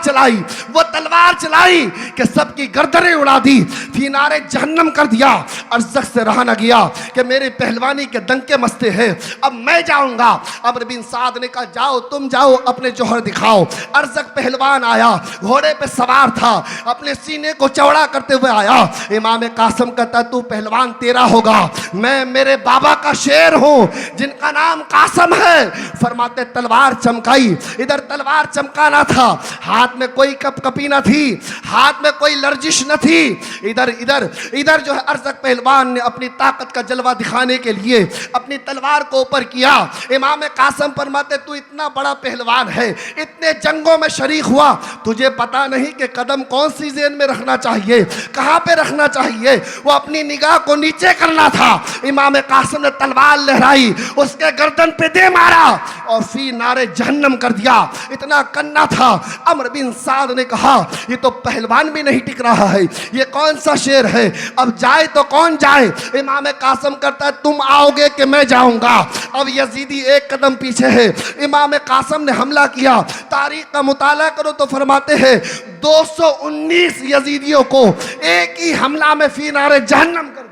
चलाई कि सबकी गर्दनें उड़ा दी, फिनारे जहन्नम कर दिया। अरज़क से रहा न गया कि मेरे पहलवानी के डंके मसते हैं, अब मैं जाऊंगा। अमर बिन साद ने कहा जाओ, तुम जाओ, अपने जौहर दिखाओ। अरज़क पहलवान आया, घोड़े पे सवार था, अपने सीने को चौड़ा करते हुए आया। इमाम कासिम कहता तू पहलवान तेरा होगा, मैं मेरे बाबा का शेर हूं जिनका नाम कासिम है। फरमाते तलवार चमकाई। इधर तलवार चमकाना था, हाथ में कोई कपकपी चंपी न थी, हाथ में कोई लर्जिश न थी। इधर इधर इधर जो है अरज़क पहलवान ने अपनी ताकत का जलवा दिखाने के लिए अपनी तलवार को ऊपर किया। इमाम कासिम फरमाते तू इतना बड़ा पहलवान है, इतने जंगों में शरीक हुआ, तुझे पता नहीं कि कदम कौन सी जेन में रखना चाहिए, कहाँ पे रखना चाहिए। वो अपनी निगाह को नीचे करना था। इमाम कासिम ने तलवार लहराई, उसके गर्दन पे दे मारा और फी नारे जहन्नम कर दिया। इतना कन्ना था। अमर बिन साद ने कहा ये तो पहलवान भी नहीं टिक रहा है, ये कौन सा शेर है, अब जाए तो कौन जाए। इमाम कासिम करता है तुम आओगे कि मैं जाऊंगा। अब यजीदी एक कदम पीछे है। इमाम कासिम ने हमला किया। तारीख का मुताला करो तो फरमाते हैं 219 यजीदियों को एक ही हमला में फी नारे जहन्नम कर।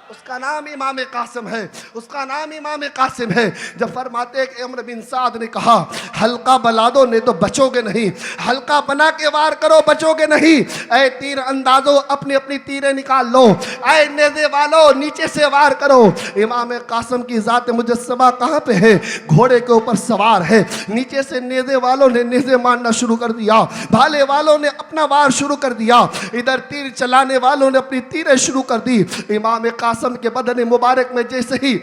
उसका नाम इमाम कासिम है, उसका नाम इमाम कासिम है। जब फरमाते कि अमर बिन साद ने कहा हल्का बना दो नहीं तो बचोगे नहीं, हल्का बना के वार करो बचोगे नहीं। ऐ तीर अंदाजो अपनी अपनी तीरें निकाल लो, ऐ नेज़े वालों नीचे से वार करो। इमाम कासिम की ज़ात मुजस्समा कहाँ पे है, घोड़े के ऊपर सवार है। नीचे से नेज़े वालों ने नेज़े मारना शुरू कर दिया, भाले वालों ने अपना वार शुरू कर दिया, इधर तीर चलाने वालों ने अपनी तीरें शुरू कर दी। इमाम कासिम के बदन मुबारक में जैसे ही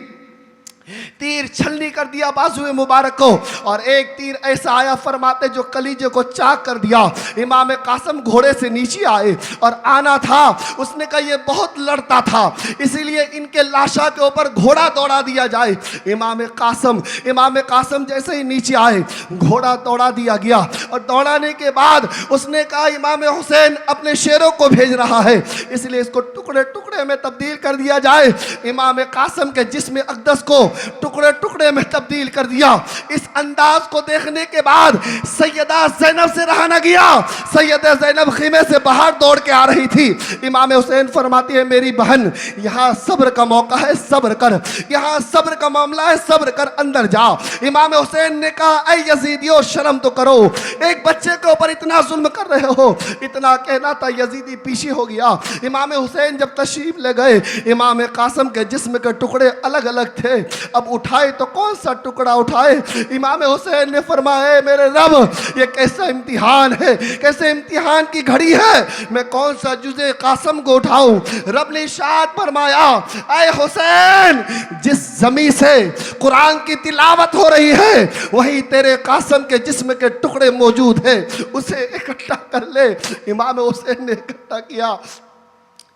तीर छलनी कर दिया बाजुए मुबारक को, और एक तीर ऐसा आया फरमाते जो कलीजे को चाक कर दिया। इमाम कासिम घोड़े से नीचे आए और आना था, उसने कहा ये बहुत लड़ता था इसीलिए इनके लाशा के ऊपर घोड़ा दौड़ा दिया जाए। इमाम कासिम जैसे ही नीचे आए घोड़ा दौड़ा दिया गया, और दौड़ाने के बाद उसने कहा इमाम हुसैन अपने शेरों को भेज रहा है इसलिए इसको टुकड़े टुकड़े में तब्दील कर दिया जाए। इमाम कासिम के जिस्म अक़दस को टुकड़े टुकड़े में तब्दील कर दिया। इस अंदाज को देखने के बाद सैयदा ज़ैनब से रहा न गया। सैयदा ज़ैनब खीमे से बाहर दौड़ के आ रही थी। इमाम हुसैन फरमाती है मेरी बहन यहाँ सब्र का मौका है, सब्र कर, यहाँ सब्र का मामला है, सब्र कर, अंदर जा। इमाम हुसैन ने कहा ऐ यजीदियों शर्म तो करो, एक बच्चे के ऊपर इतना जुल्म कर रहे हो। इतना कहना था यजीदी पीछे हो गया। इमाम हुसैन जब तशरीफ ले गए इमाम कासिम के जिस्म के टुकड़े अलग अलग थे, अब उठाए तो कौन सा टुकड़ा उठाए। इमाम हुसैन ने फरमाया मेरे रब ये कैसा इम्तिहान है, कैसे इम्तिहान की घड़ी है, मैं कौन सा जुज़े कासिम को उठाऊं। रब ने इरशाद फरमाया ऐ हुसैन जिस ज़मीन से कुरान की तिलावत हो रही है वही तेरे कासिम के जिस्म के टुकड़े मौजूद है, उसे इकट्ठा कर ले। इमाम हुसैन ने इकट्ठा किया,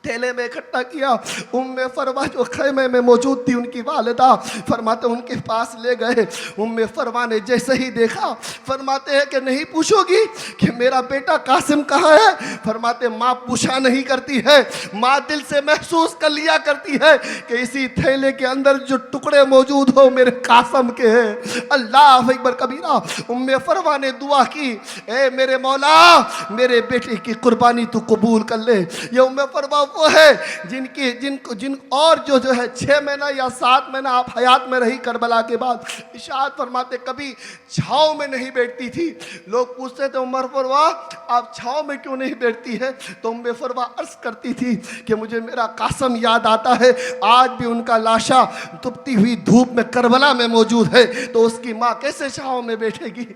थैले में इकट्ठा किया। उम्मे फरवा जो खैमे में मौजूद थी उनकी वालिदा फरमाते उनके पास ले गए। उम्मे फरवा ने जैसे ही देखा फरमाते हैं कि नहीं पूछोगी कि मेरा बेटा कासिम कहाँ है। फरमाते माँ पूछा नहीं करती है, माँ दिल से महसूस कर लिया करती है कि इसी थैले के अंदर जो टुकड़े मौजूद हो मेरे कासिम के हैं। अल्लाह अकबर कबीरा। उम्मे फरवा ने दुआ की ए मेरे मौला मेरे बेटे की कुर्बानी तू कबूल कर ले। ये उम्मे फरवा वो है जिन और जो है 6 महीना या 7 महीना आप हयात में रही करबला के बाद। इरशाद फरमाते कभी छाँव में नहीं बैठती थी। लोग पूछते थे उमर फरवा आप छाँव में क्यों नहीं बैठती है, तो उम्मे फरवा अर्ज करती थी कि मुझे मेरा कासिम याद आता है, आज भी उनका लाशा दुबती हुई धूप में करबला में मौजूद है, तो उसकी माँ कैसे छाँव में बैठेगी।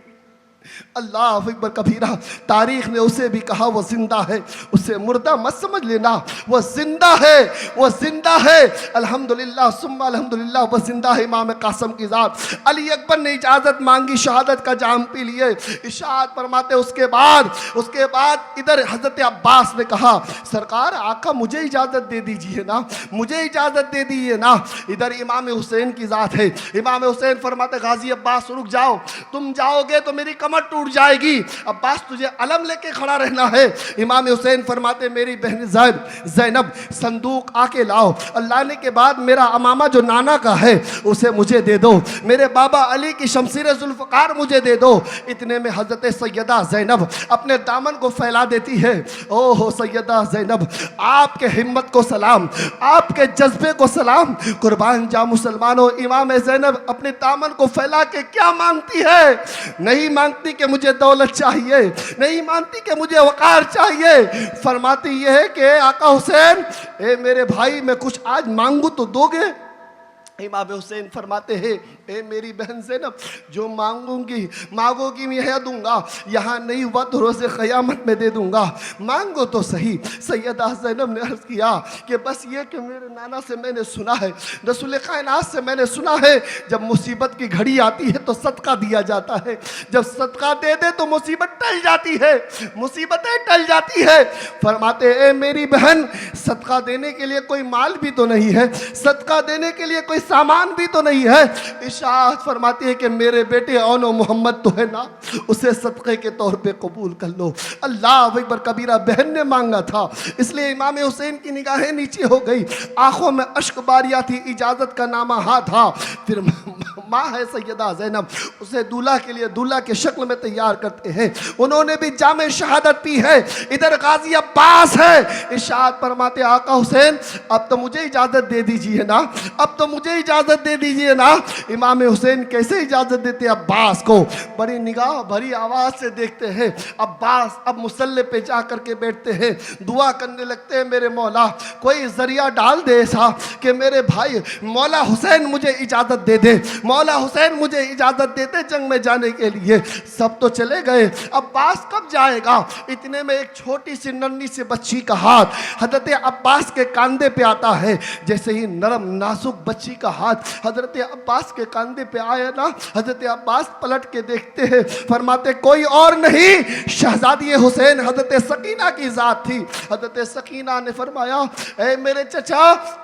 अल्लाह अकबर कबीरा। तारीख ने उसे भी कहा वो जिंदा है, उसे मुर्दा मत समझ लेना, वो जिंदा है, वो जिंदा है। अल्हम्दुलिल्लाह सुम्मा अल्हम्दुलिल्लाह वो जिंदा है। इमाम कासिम की ज़ात अली अकबर ने इजाज़त मांगी, शहादत का जाम पी लिए। इरशाद फरमाते उसके बाद इधर हज़रत अब्बास ने कहा सरकार आका मुझे इजाज़त दे दीजिए ना, मुझे इजाज़त दे दीजिए ना। इधर इमाम हुसैन की ज़ात है। इमाम हुसैन फरमाते गाजी अब्बास रुक जाओ, तुम जाओगे तो मेरी कमर टूट जाएगी, अब्बास तुझे अलम लेके खड़ा रहना है। इमाम हुसैन फरमाते मेरी बहन ज़ैनब संदूक आके लाओ, अल्लाह ने के बाद मेरा अमामा जो नाना का है उसे मुझे दे दो, मेरे बाबा अली की शमशीर जुल्फ़कार मुझे दे दो। इतने में हज़रत सैयदा ज़ैनब अपने दामन को फैला देती है। ओहो सैयदा ज़ैनब आपके हिम्मत को सलाम, आपके जज्बे को सलाम, कुर्बान जा मुसलमानों। इमाम ज़ैनब अपने दामन को फैला के क्या मांगती है, नहीं मांगती कि मुझे दौलत चाहिए, नहीं मानती कि मुझे वक़ार चाहिए, फरमाती ये है कि आका हुसैन ए मेरे भाई मैं कुछ आज मांगू तो दोगे। इमाम हुसैन फरमाते हैं, ए मेरी बहन ज़ैनब, जो मांगोगी मैं दूंगा, यहाँ नहीं हुआ तो रोज़े क़यामत में दे दूंगा, मांगो तो सही। सैयदा ज़ैनब ने अर्ज़ किया कि बस ये कि मेरे नाना से मैंने सुना है, रसूल कायनात से मैंने सुना है, जब मुसीबत की घड़ी आती है तो सदका दिया जाता है, जब सदका दे दे तो मुसीबत टल जाती है, मुसीबतें टल जाती है। फरमाते ए मेरी बहन, सदका देने के लिए कोई माल भी तो नहीं है, सदका देने के लिए कोई सामान भी तो नहीं है। इशाअत फरमाती है कि मेरे बेटे औनो मोहम्मद तो है ना, उसे सदक़े के तौर पे कबूल कर लो। अल्लाह अकबर कबीरा। बहन ने मांगा था, इसलिए इमाम हुसैन की निगाहें नीचे हो गई, आंखों में अश्क बारियां थी, इजाज़त का नामा हाँ था। फिर माँ है सैयदा ज़ैनब, उसे दूल्हा के लिए दूल्हा के शक्ल में तैयार करते हैं, उन्होंने भी जामे शहादत पी है। इधर गाजी अब्बास है, इशाअत फरमाते आका हुसैन अब तो मुझे इजाज़त दे दीजिए ना, अब तो मुझे इजाज़त दे दीजिए ना। इमाम हुसैन कैसे इजाज़त देते अब्बास को, बड़ी निगाह भरी आवाज़ से देखते हैं। अब्बास अब मुसल्ले पे जा कर के बैठते हैं, दुआ करने लगते हैं, मेरे मौला कोई ज़रिया डाल दे ऐसा कि मेरे भाई मौला हुसैन मुझे इजाज़त दे दे, मौला हुसैन मुझे इजाज़त दे दे जंग में जाने के लिए। सब तो चले गए, अब्बास कब जाएगा। इतने में एक छोटी सी नन्ही सी बच्ची का हाथ हज़रत अब्बास के कंधे पे आता है। जैसे ही नरम नाजुक बच्ची का हाथ हज़रत अब्बास के कंधे पे आया ना, हज़रत अब्बास पलट के देखते हैं, फरमाते कोई और नहीं, शहजादी हुसैन हज़रत सकीना की ज़ात थी। हज़रत सकीना ने फरमाया, ए मेरे चचा,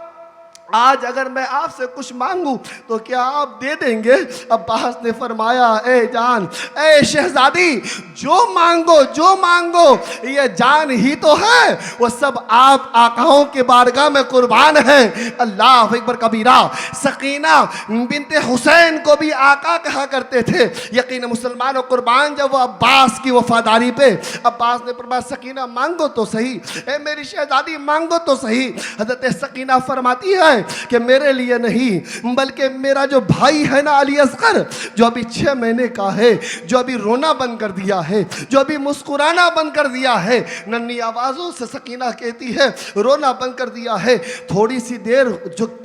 आज अगर मैं आपसे कुछ मांगूं तो क्या आप दे देंगे। अब्बास ने फरमाया, ए जान, ए शहजादी, जो मांगो ये जान ही तो है, वो सब आप आकाओं के बारगाह में कुर्बान है। अल्लाह अकबर कबीरा। सकीना बिनते हुसैन को भी आका कहा करते थे। यकीन मुसलमानों कुर्बान जब वो अब्बास की वफादारी पे। अब्बास ने फरमाया, सकीना मांगो तो सही, ए मेरी शहजादी मांगो तो सही। हज़रत सकीना फरमाती है कि मेरे लिए नहीं, बल्कि मेरा जो भाई है ना अली असगर, जो अभी 6 महीने का है, जो अभी रोना बंद कर दिया है, जो अभी मुस्कुराना बंद कर दिया है। नन्ही आवाज़ों से सकीना कहती है, रोना बंद कर दिया है, थोड़ी सी देर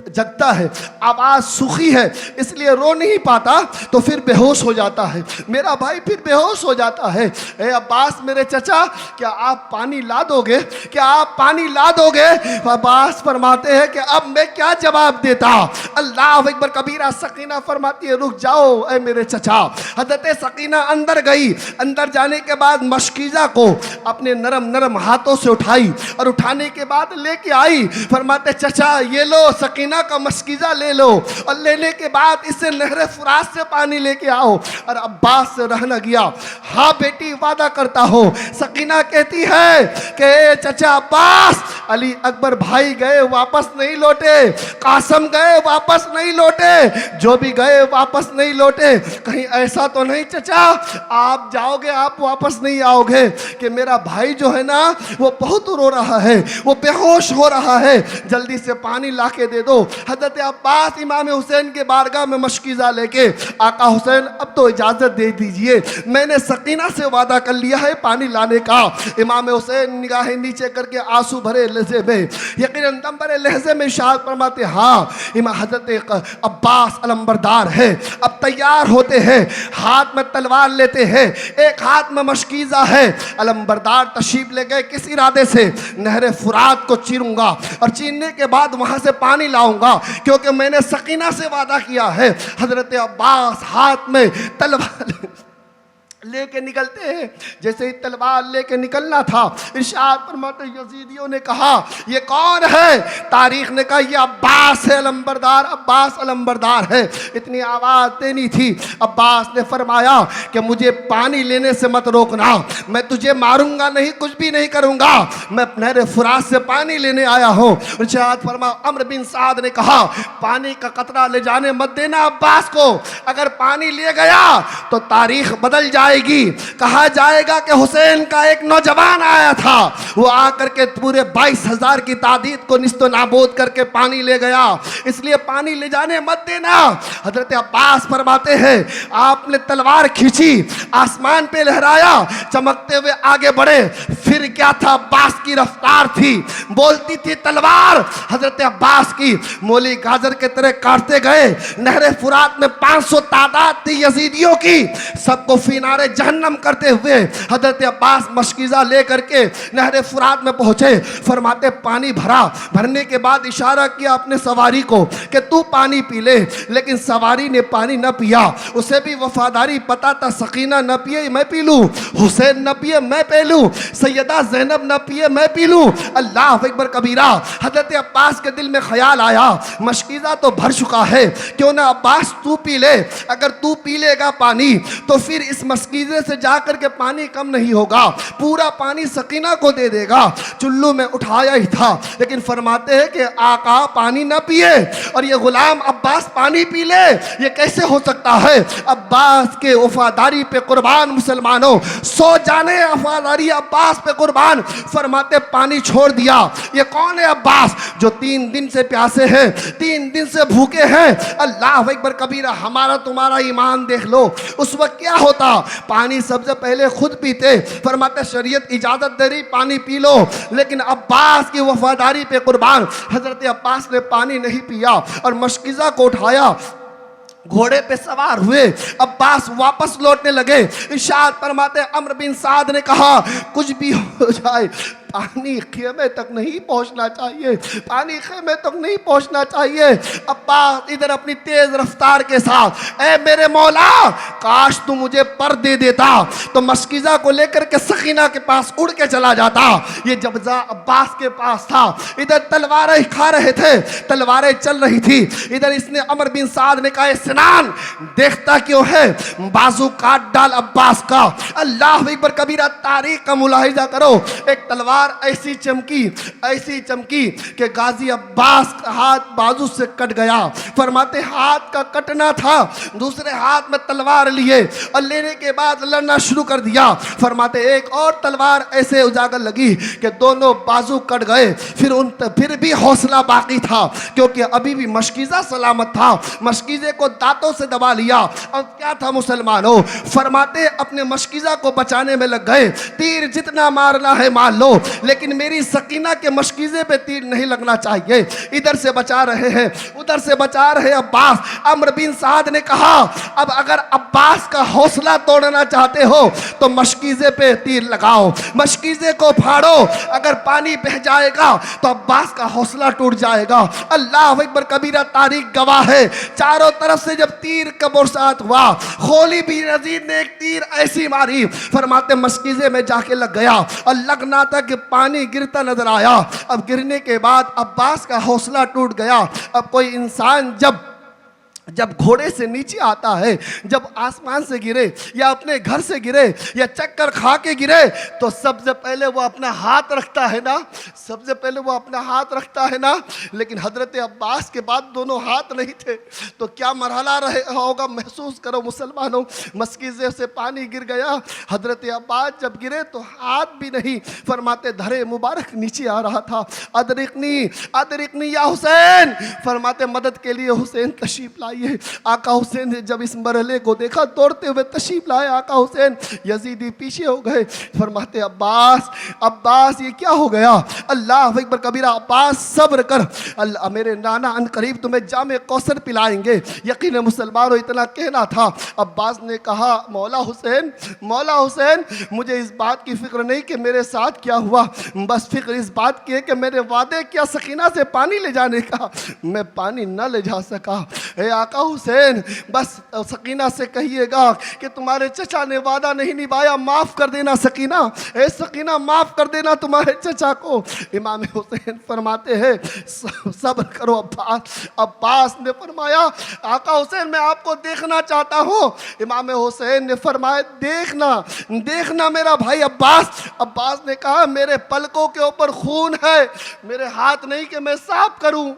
जगता है, आवाज़ सूखी है इसलिए रो नहीं पाता, तो फिर बेहोश हो जाता है, मेरा भाई फिर बेहोश हो जाता है। ए अब्बास मेरे चचा, क्या आप पानी ला दोगे, क्या आप पानी ला दोगे। अब्बास फरमाते हैं कि अब मैं क्या जवाब देता। अल्लाह अकबर कबीरा। सकीना फरमाती है, रुक जाओ ए मेरे चचा। हज़रत सकीना अंदर गई, अंदर जाने के बाद मशकीज़ा को अपने नरम नरम हाथों से उठाई और उठाने के बाद लेके आई। फरमाते चचा ये लो, सकीना का मशकीज़ा ले लो, और लेने के बाद इसे नहर फुरात से पानी लेके आओ। और अब्बास से रह न गया। हाँ बेटी वादा करता हो। सकीना कहती है कि चचा अब्बास, अली अकबर भाई गए वापस नहीं लौटे, कासम गए वापस नहीं लौटे, जो भी गए वापस नहीं लौटे, कहीं ऐसा तो नहीं चचा आप जाओगे आप वापस नहीं आओगे कि मेरा भाई जो है ना वो बहुत रो रहा है, वो बेहोश हो रहा है, जल्दी से पानी ला के दे दो। हज़रत अब्बास इमाम हुसैन के बारगाह में मशकीज़ा लेके, आका हुसैन अब तो इजाज़त दे दीजिए, मैंने सकीना से वादा कर लिया है पानी लाने का। इमाम हुसैन निगाहें नीचे करके आंसू भरे लहजे में, यकीनन दम भरे लहजे में इरशाद फरमाते, हाँ इमाम हज़रत अब्बास अलंबरदार है। अब तैयार होते हैं, हाथ में तलवार लेते हैं, एक हाथ में मशकीज़ा है। अलंबरदार तशरीफ ले गए, किस इरादे से, नहर फुरात को चीरूंगा और चीरने के बाद वहां से पानी लाऊंगा, क्योंकि मैंने सकीना से वादा किया है। हज़रत अब्बास हाथ में तलवार लेके निकलते हैं। जैसे ही तलवार लेके निकलना था, इरशाद फरमाते यजीदियों ने कहा ये कौन है। तारीख ने कहा ये अब्बास है अलंबरदार, अब्बास अलंबरदार है। इतनी आवाज़ देनी थी। अब्बास ने फरमाया कि मुझे पानी लेने से मत रोकना, मैं तुझे मारूंगा नहीं, कुछ भी नहीं करूंगा, मैं नहर फुरात से पानी लेने आया हूँ। इरशाद फरमा अम्र बिन साद ने कहा पानी का कतरा ले जाने मत देना अब्बास को, अगर पानी ले गया तो तारीख बदल जाए, आएगी। कहा जाएगा कि हुसैन का एक नौजवान आया था, वो आकर के पूरे 22,000 की तादीद को निस्तो नाबूद करके पानी ले गया, इसलिए पानी ले जाने मत देना। हजरत अब्बास फरमाते हैं आपने तलवार खींची, आसमान पे लहराया, चमकते हुए आगे बढ़े, फिर क्या था, अब्बास की रफ्तार थी, बोलती थी तलवार हजरत अब्बास की मोली गाजर के तरह काटते गए। नहरे फुरात में 500 तादाद थी यजीदियों की, सबको फिनारे जहन्नम करते हुए हजरत अब्बास मशकीज़ा लेकर के नहरे फुरात में पहुंचे। फरमाते पानी भरा, भरने के बाद इशारा किया अपने सवारी को कि तू पानी पी ले, लेकिन सवारी ने पानी न पिया। उसे भी वफादारी पता था, सकीना न पिए मैं पी लूं, हुसैन न पिए मैं पी लूं, सैयदा ज़ैनब न पिए मैं पी लूं। अल्लाह अकबर कबीरा। हजरत अब्बास के दिल में ख्याल आया मशकीज़ा तो भर चुका है, क्यों ना अब्बास तू पी ले, अगर तू पी लेगा पानी तो फिर इस मशकीज़े से जाकर के पानी कम नहीं होगा, पूरा पानी सकीना को दे देगा। चुल्लू में उठाया ही था, लेकिन फरमाते हैं कि आका पानी ना पिए और ये गुलाम अब्बास पानी पी ले, ये कैसे हो सकता है। अब्बास के वफादारी पे कुर्बान मुसलमानों, सो जाने वफादारी अब्बास पे कुर्बान। फरमाते पानी छोड़ दिया। ये कौन है अब्बास जो 3 दिन से प्यासे हैं, 3 दिन से भूखे हैं। अल्लाह अकबर कबीरा। हमारा तुम्हारा ईमान देख लो, उस वक्त क्या होता, पानी सबसे पहले खुद पीते। फरमाते शरीयत इजाजत दे रही पानी पी लो, लेकिन अब्बास की वफादारी पे कुर्बान हजरत अब्बास ने पानी नहीं पिया और मशकीज़ा को उठाया, घोड़े पे सवार हुए, अब्बास वापस लौटने लगे। इरशाद फरमाते अम्र बिन साद ने कहा कुछ भी हो जाए पानी खेमे तक नहीं पहुंचना चाहिए, पानी खेमे तक नहीं पहुंचना चाहिए। अब्बास इधर अपनी तेज रफ्तार के साथ, ए मेरे मौला काश तू मुझे पर दे देता तो मशकीज़ा को लेकर के सकीना के पास उड़ के चला जाता। ये जब्जा अब्बास के पास था, इधर तलवारें खा रहे थे, तलवारें चल रही थी। इधर इसने अमर बिन साद ने कहा सिनान देखता क्यों है, बाजू काट डाल अब्बास का। अल्लाह अकबर कबीरा। तारीख का मुलाहिजा करो, एक तलवार ऐसी चमकी कि गाजी अब्बास का हाथ बाजू से कट गया। फरमाते हाथ का कटना था, दूसरे हाथ में तलवार लिए और लेने के बाद लड़ना शुरू कर दिया। फरमाते एक और तलवार ऐसे उजागर लगी कि दोनों बाजू कट गए। फिर भी हौसला बाकी था, क्योंकि अभी भी मशकीज़ा सलामत था। मशकीज़े को दांतों से दबा लिया। अब क्या था मुसलमानों, फरमाते अपने मशकीज़ा को बचाने में लग गए। तीर जितना मारना है मार लो, लेकिन मेरी सकीना के मशकीज़े पे तीर नहीं लगना चाहिए। इधर से बचा रहे हैं, उधर से बचा रहे अब्बास। अम्र बिन साद ने कहा अब अगर अब्बास का हौसला तोड़ना चाहते हो तो मशकीज़े पे तीर लगाओ, मशकीज़े को फाड़ो, अगर पानी बह जाएगा तो अब्बास का हौसला टूट जाएगा। अल्लाह अकबर कबीरा। तारीख गवाह है, चारों तरफ से जब तीर का बरसात हुआ, खोली भी यजीद ने एक तीर ऐसी मारी, फरमाते मशकीज़े में जाके लग गया और लगना था कि पानी गिरता नजर आया। अब गिरने के बाद अब्बास का हौसला टूट गया। अब कोई इंसान जब घोड़े से नीचे आता है, जब आसमान से गिरे या अपने घर से गिरे या चक्कर खा के गिरे, तो सबसे पहले वो अपना हाथ रखता है ना, सबसे पहले वो अपना हाथ रखता है ना। लेकिन हजरत अब्बास के बाद दोनों हाथ नहीं थे, तो क्या मरहला रहे होगा महसूस करो मुसलमानों। मशकीज़े से पानी गिर गया, हजरत अब्बास जब गिरे तो हाथ भी नहीं, फरमाते धरे मुबारक नीचे आ रहा था। अदरिकनी या हुसैन, फरमाते मदद के लिए हुसैन तशरीफ लाए। आका हुसैन ने जब इस मरहले को देखा दौड़ते हुए तशरीफ लाए आका हुसैन, यजीदी पीछे हो गए। फरमाते अब्बास ये क्या हो गया। अल्लाह अकबर कबीरा। अब्बास सब्र कर, अल्लाह मेरे नाना अनकरीब तुम्हें जामे कौसर पिलाएंगे। यकीन मुसलमानों इतना कहना था। अब्बास ने कहा मौला हुसैन मुझे इस बात की फिक्र नहीं कि मेरे साथ क्या हुआ, बस फिक्र इस बात की है कि मेरे वादे क्या सकीना से पानी ले जाने का, मैं पानी न ले जा सका। आका हुसैन बस सकीना से कहिएगा कि तुम्हारे चचा ने वादा नहीं निभाया, माफ़ कर देना सकीना, ए सकीना माफ़ कर देना तुम्हारे चचा को। इमाम हुसैन फरमाते हैं सब्र करो अब्बास। अब्बास ने फरमाया आका हुसैन मैं आपको देखना चाहता हूँ। इमाम हुसैन ने फरमाया देखना मेरा भाई अब्बास। अब्बास ने कहा मेरे पलकों के ऊपर खून है, मेरे हाथ नहीं कि मैं साफ करूँ।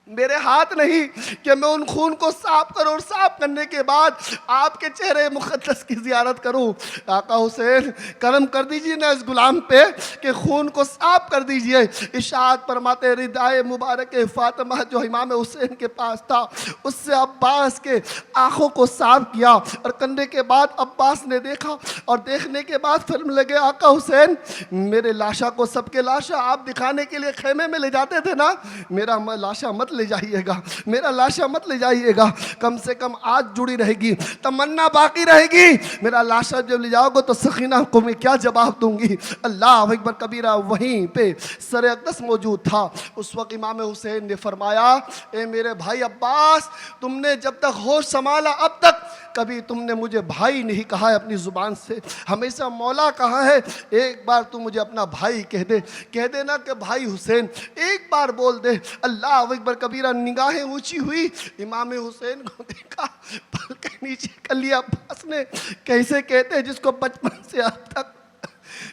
मेरे हाथ नहीं कि मैं उन खून को साफ करूं और साफ करने के बाद आपके चेहरे मुक़द्दस की ज़ियारत करूं। आका हुसैन करम कर दीजिए ना इस गुलाम पे कि खून को साफ कर दीजिए। इरशाद फरमाते रिदाए मुबारक फ़ातिमा जो इमाम हुसैन के पास था उससे अब्बास के आँखों को साफ किया और करने के बाद अब्बास ने देखा और देखने के बाद फिल्म लगे आका हुसैन मेरे लाशा को सबके लाशा आप दिखाने के लिए खेमे में ले जाते थे ना, मेरा लाशा मत ले जाइएगा, मेरा लाशा मत ले जाइएगा। कम से कम आज जुड़ी रहेगी, तमन्ना बाकी रहेगी। मेरा लाशा जब ले जाओगे तो सखीना को मैं क्या जवाब दूंगी। अल्लाह अकबर कबीरा वहीं पे सर अक़दस मौजूद था। उस वक्त इमाम हुसैन ने फरमाया ए मेरे भाई अब्बास, तुमने जब तक होश संभाला अब तक कभी तुमने मुझे भाई नहीं कहा है अपनी ज़ुबान से, हमेशा मौला कहा है। एक बार तू मुझे अपना भाई कह देना कि भाई हुसैन, एक बार बोल दे। अल्लाह अकबर कबीरा निगाहें ऊंची हुई, इमाम हुसैन को देखा, पल के नीचे कर लिया। अब्बास ने कैसे कहते हैं जिसको बचपन से अब तक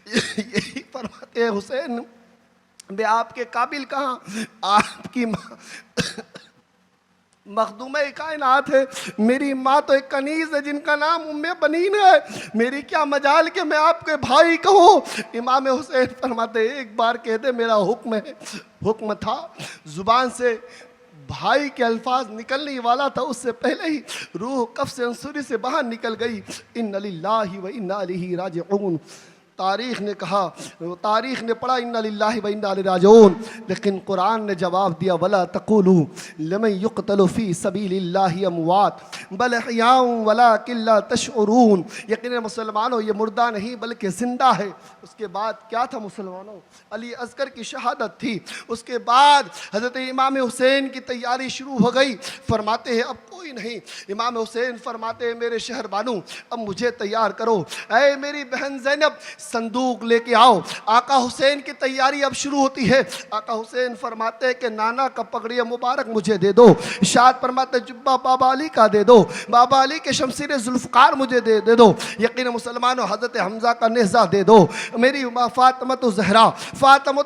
यही फरमाते हैं हुसैन मैं आपके काबिल कहाँ, आपकी माँ मखदूम कायनात है, मेरी माँ तो एक कनीज़ है जिनका नाम उम्मे बनीन है, मेरी क्या मजाल कि मैं आपके भाई कहूँ। इमाम हुसैन फरमाते एक बार कह दे मेरा हुक्म है। हुक्म था, ज़ुबान से भाई के अल्फाज निकलने वाला था, उससे पहले ही रूह कफ से अंसुरी से बाहर निकल गई। इन्ना लिल्लाहि व इन्ना इलैहि राजिऊन। तारीख़ ने कहा, तारीख़ ने पढ़ा इन्ना लिल्लाहि व इन्ना इलैहि राजिऊन, लेकिन कुरान ने जवाब दिया वला तक़ूलू लिमन युक़तलु फ़ी सबीलिल्लाहि अमवात बल अहयाउन वलाकिन ला तशऊरून। यकीनन मुसलमानों ये मुर्दा नहीं बल्कि ज़िंदा है। उसके बाद क्या था मुसलमानों, अली असगर की शहादत थी। उसके बाद हज़रत इमाम हुसैन की तैयारी शुरू हो गई। फरमाते हैं अब कोई नहीं, इमाम हुसैन फरमाते हैं मेरे शहर बानू अब मुझे तैयार करो। ऐ मेरी बहन ज़ैनब संदूक लेके आओ। आका हुसैन की तैयारी अब शुरू होती है। आका हुसैन फरमाते हैं कि नाना का पगड़िया मुबारक मुझे दे दो। इरशाद फरमाते जुब्बा बाबा अली का दे दो, बाबा अली के शमशीर जुल्फ़कार मुझे दे दो। यकीन मुसलमानों हज़रत हमज़ा का नेज़ा दे दो। मेरी माँ फ़ातिमा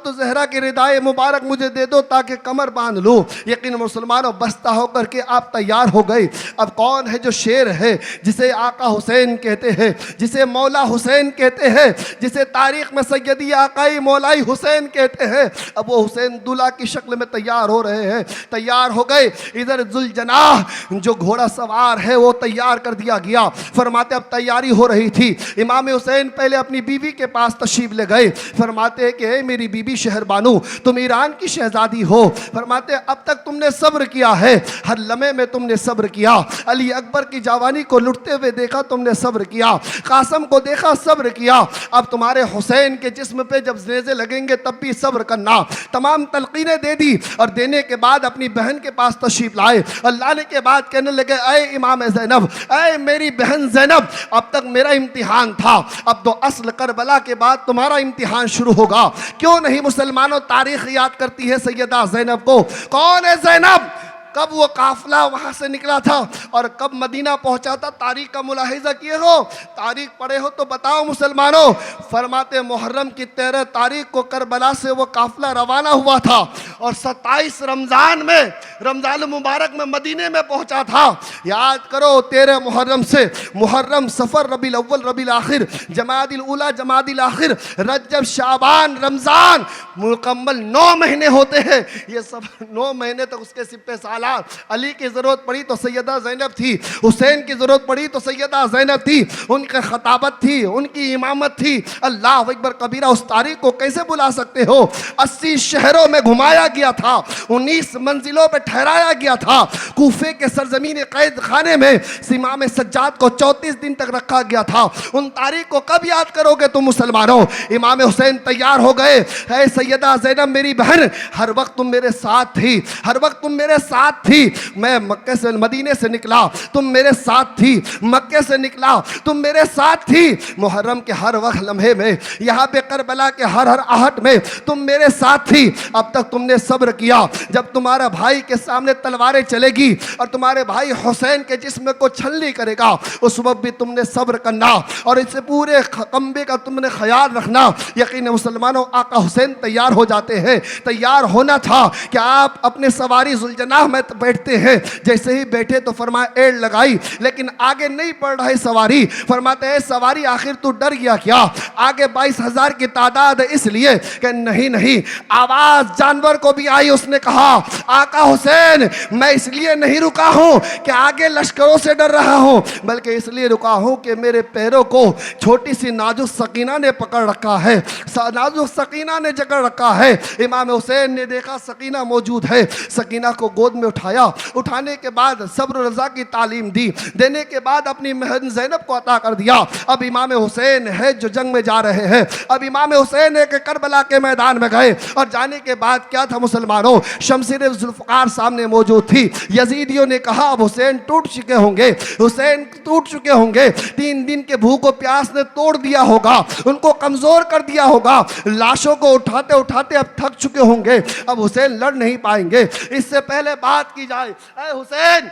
ज़हरा की रिदाए मुबारक मुझे दे दो ताकि कमर बांध लूँ। यकीन मुसलमानों बस्ता होकर के आप तैयार हो गए। अब कौन है जो शेर है जिसे आका हुसैन कहते हैं, जिसे मौला हुसैन कहते हैं, जिसे तारीख़ में सैयदी आकाई मौलाई हुसैन कहते हैं। अब वो हुसैन दूल्हा की शक्ल में तैयार हो रहे हैं। तैयार हो गए, इधर जुलजनाह जो घोड़ा सवार है वो तैयार कर दिया गया। फरमाते अब तैयारी हो रही थी। इमाम हुसैन पहले अपनी बीवी के पास तशरीफ ले गए। फरमाते हैं कि मेरी बीबी शहर बानू तुम ईरान की शहजादी हो। फरमाते अब तक तुमने सब्र किया है, हर लम्हे में तुमने सब्र किया। अली अकबर की जवानी को लुटते हुए देखा, तुमने सब्र किया। कासम को देखा, सब्र किया। अब तुम्हारे हुसैन के जिस्म पे जब नेज़े लगेंगे तब भी सब्र करना। तमाम तलकीनें दे दी और देने के बाद अपनी बहन के पास तशरीफ लाए और लाने के बाद कहने लगे ऐ इमाम ज़ैनब, ऐ मेरी बहन ज़ैनब, अब तक मेरा इम्तिहान था, अब तो असल करबला के बाद तुम्हारा इम्तिहान शुरू होगा। क्यों नहीं मुसलमानों तारीख़ याद करती है सैयदा ज़ैनब को। कौन है ज़ैनब, कब वो काफिला वहाँ से निकला था और कब मदीना पहुँचा था, तारीख़ का मुलाहिज़ा किए हो, तारीख़ पढ़े हो तो बताओ मुसलमानों। फरमाते मुहर्रम की 13 तारीख़ को करबला से वो काफिला रवाना हुआ था और 27 रमज़ान में, रमज़ान मुबारक में मदीने में पहुँचा था। याद करो 13 मुहर्रम से मुहर्रम, सफ़र, रबीउल अव्वल, रबीउल आखिर, जमादिल उला, जमादिल आखिर, रजब, शाबान, रमज़ान, मुकम्मल 9 महीने होते हैं। ये सब 9 महीने तक उसके सिपे साल अली की जरूरत पड़ी तो सैयदा ज़ैनब थी, हुसैन की जरूरत पड़ी तो सैयदा ज़ैनब थी, उनकी खताबत थी, उनकी इमामत थी। अल्लाह अकबर कबीरा, उस तारीख को कैसे भुला सकते हो। 80 शहरों में घुमाया गया था, 19 मंजिलों पर ठहराया गया था। कूफे के सरजमीन कैद खाने में इमाम सज्जाद को 34 दिन तक रखा गया था। उन तारीख को कब याद करोगे तुम मुसलमानों। इमाम हुसैन तैयार हो गए। है सैयदा ज़ैनब मेरी बहन, हर वक्त तुम मेरे साथ थी, हर वक्त तुम मेरे साथ थी, मैं मक्के से मदीने से निकला, तुम मेरे साथ थी, मक्के से निकला, तुम मेरे साथ थी, मुहर्रम के हर वक्त लम्हे में, यहाँ पे करबला के हर हर आहट में तुम मेरे साथ थी। अब तक तुमने सब्र किया, जब तुम्हारा भाई के सामने तलवारें चलेगी और तुम्हारे भाई हुसैन के जिस्म को छलनी करेगा, उस वक्त भी तुमने सब्र करना और इसे पूरे कम्बे का तुमने ख्याल रखना। यकीन मुसलमानों, आका हुसैन तैयार हो जाते हैं। तैयार होना था कि आप अपने सवारी जुलजनाह में बैठते हैं, जैसे ही बैठे तो फरमाया एड़ लगाई, लेकिन आगे नहीं पड़ रही सवारी। फरमाते हैं सवारी आखिर तू डर गया क्या? आगे 22,000 की तादाद है इसलिए कि नहीं नहीं, आवाज जानवर को भी आई। उसने कहा आका हुसैन, मैं इसलिए नहीं रुका हूं कि आगे लश्करों से डर रहा हूं, बल्कि इसलिए रुका हूं कि मेरे पैरों को छोटी सी नाजुक सकीना ने पकड़ रखा है, नाजुक सकीना ने जकड़ रखा है। इमाम हुसैन ने देखा सकीना मौजूद है, सकीना को गोद में उठाया, उठाने के बाद सब्र रज़ा की तालीम दी, देने के बाद अपनी बहन ज़ैनब को अता कर दिया। अब इमाम हुसैन है जो जंग में जा रहे हैं। अब इमाम हुसैन एक करबला के मैदान में गए और जाने के बाद क्या था मुसलमानों, शमशीर जुल्फ़िकार सामने मौजूद थी। यजीदियों ने कहा अब हुसैन टूट चुके होंगे, हुसैन टूट चुके होंगे, 3 दिन के भूख और प्यास ने तोड़ दिया होगा, उनको कमज़ोर कर दिया होगा, लाशों को उठाते उठाते अब थक चुके होंगे, अब हुसैन लड़ नहीं पाएंगे। इससे पहले बात की जाए, ऐ हुसैन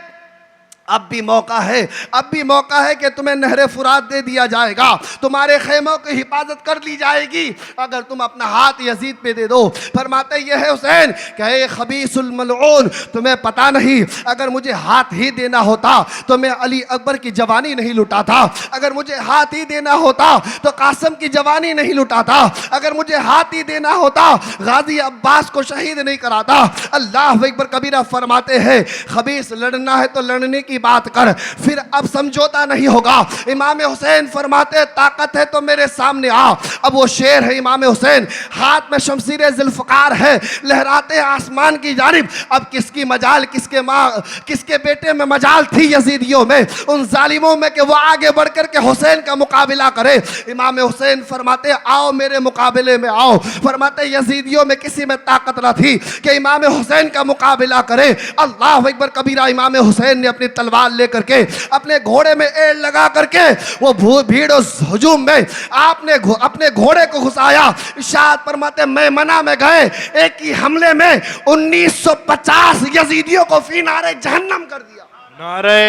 अब भी मौका है, अब भी मौका है कि तुम्हें नहरे फुरात दे दिया जाएगा, तुम्हारे खेमों की हिफाजत कर ली जाएगी अगर तुम अपना हाथ यजीद पे दे दो। फरमाते ये है हुसैन कहे खबीसुल मलऊन, तुम्हें पता नहीं अगर मुझे हाथ ही देना होता तो मैं अली अकबर की जवानी नहीं लुटाता, अगर मुझे हाथ ही देना होता तो कासिम की जवानी नहीं लुटाता, अगर मुझे हाथ ही देना होता गाजी अब्बास को शहीद नहीं कराता। अल्लाह अकबर कबीरा। फरमाते हैं खबीस लड़ना है तो लड़ने की बात कर, फिर अब समझौता नहीं होगा। इमाम हुसैन फरमाते ताकत है तो मेरे सामने आ। अब वो शेर है इमाम हुसैन, हाथ में शमशीर जुल्फ़िकार है, लहराते आसमान की जानिब। अब किसकी मजाल, किसके बेटे में मजाल थी यजीदियों में, उन जालिमों में कि वो आगे बढ़कर के हुसैन का मुकाबला करे। इमाम हुसैन फरमाते आओ मेरे मुकाबले में आओ। फरमाते यजीदियों में किसी में ताकत न थी कि इमाम हुसैन का मुकाबला करे। अल्लाह अकबर कबीरा। इमाम हुसैन ने अपनी तलवार लेकर के अपने घोड़े में एड़ लगा करके वो भीड़ उस हुजूम में आपने अपने घोड़े को घुसाया। इरशाद फरमाते मैमना में गए, एक ही हमले में 1950 यजीदियों को फी नारे जहन्नम कर दिया। नारे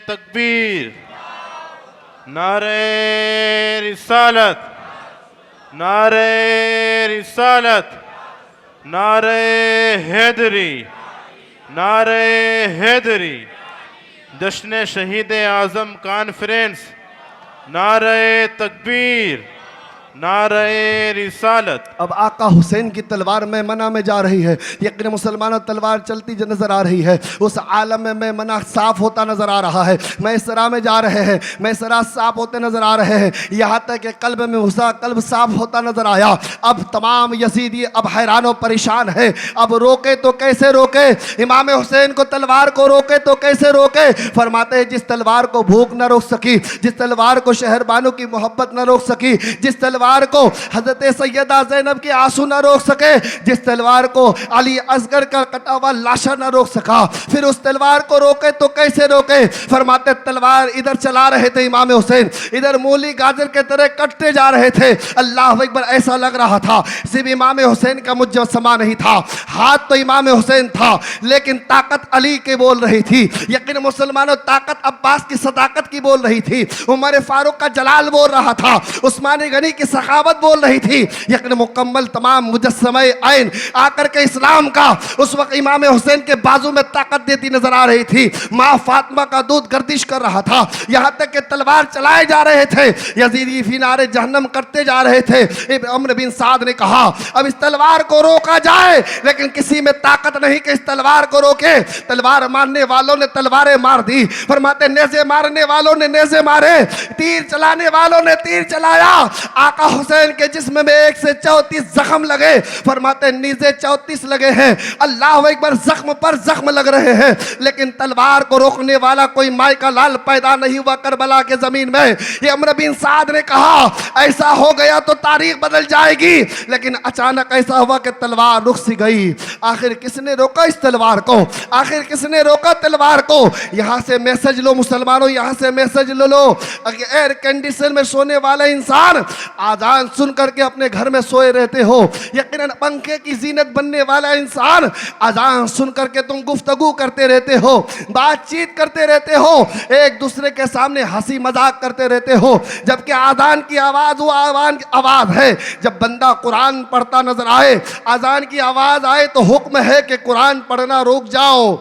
तकबीर, नारे रिसालत, नारे रिसालत, नारे हैदरी, नारे हैदरी, जश्न शहीद आज़म कॉन्फ्रेंस, नारे तकबीर, नारे रिसालत। अब आका हुसैन की तलवार मैमना में जा रही है। यकीन मुसलमानों तलवार चलती नजर आ रही है, उस आलम में मैमना साफ होता नजर आ रहा है। मैसरा में जा रहे हैं, मैसरा साफ होते नजर आ रहे हैं, यहाँ तक कि कल्ब में घुसा, कल्ब साफ होता नजर आया। अब तमाम यजीदी अब हैरान और परेशान है, अब रोके तो कैसे रोके, इमाम हुसैन को तलवार को रोके तो कैसे रोके। फरमाते हैं जिस तलवार को भूख न रोक सकी, जिस तलवार को शहरबानों की मोहब्बत न रोक सकी, जिस तलवार को हजरत सैयदा ज़ैनब के आंसू न रोक सके, जिस तलवार को अली असगर का कटा हुआ लाशा न रोक सका, फिर उस तलवार को रोके तो कैसे रोके। फरमाते तलवार इधर चला रहे थे इमाम हुसैन, इधर मूली गाजर के तरह कटते जा रहे थे। अल्लाह अकबर। ऐसा लग रहा था सिर्फ इमाम हुसैन का मुजस्समा नहीं था, हाथ तो इमाम हुसैन था, लेकिन ताकत अली के बोल रही थी। यकीन मुसलमानों ताकत अब्बास की सदाकत की बोल रही थी, उमर फारूक का जलाल बोल रहा था, उस्मान गनी की सखावत बोल रही थी। यकीन मुकम्मल तमाम मुजस्समे ऐन आकर के इस्लाम का उस वक्त इमाम हुसैन के बाजू में ताकत देती नजर आ रही थी। माँ फातिमा का दूध गर्दिश कर रहा था, यहाँ तक कि तलवार चलाए जा रहे थे, यजीदी फिनारे जहन्नम करते जा रहे थे। अम्र बिन साद ने कहा अब इस तलवार को रोका जाए, लेकिन किसी में ताकत नहीं कि इस तलवार को रोके। तलवार मारने वालों ने तलवारें मार दी, फरमाते नेज़े मारने वालों ने नेज़े मारे, तीर चलाने वालों ने तीर चलाया। आका आका हुसैन के जिस्म में 1 से 34 जख्म लगे, फरमाते नीचे 34 लगे हैं। अल्लाह अकबर, जख्म पर जख्म लग रहे हैं, लेकिन तलवार को रोकने वाला कोई माई का लाल पैदा नहीं हुआ करबला के जमीन में। ये अमर बिन साद ने कहा ऐसा हो गया तो तारीख बदल जाएगी, लेकिन अचानक ऐसा हुआ कि तलवार रुक सी गई। आखिर किसने रोका इस तलवार को? आखिर किसने रोका तलवार को? यहां से मैसेज लो मुसलमानों, यहां से मैसेज लो। एयर कंडीशन में सोने वाला इंसान आजान सुन करके अपने घर में सोए रहते हो। यकीनन पंखे की जीनत बनने वाला इंसान आजान सुन करके तुम गुफ्तगू करते रहते हो, बातचीत करते रहते हो, एक दूसरे के सामने हंसी मजाक करते रहते हो, जबकि आजान की आवाज वो आवाज है। जब बंदा कुरान पढ़ता नजर आए, आजान की आवाज आए, तो हुक्म है कि कुरान पढ़ना रोक जाओ,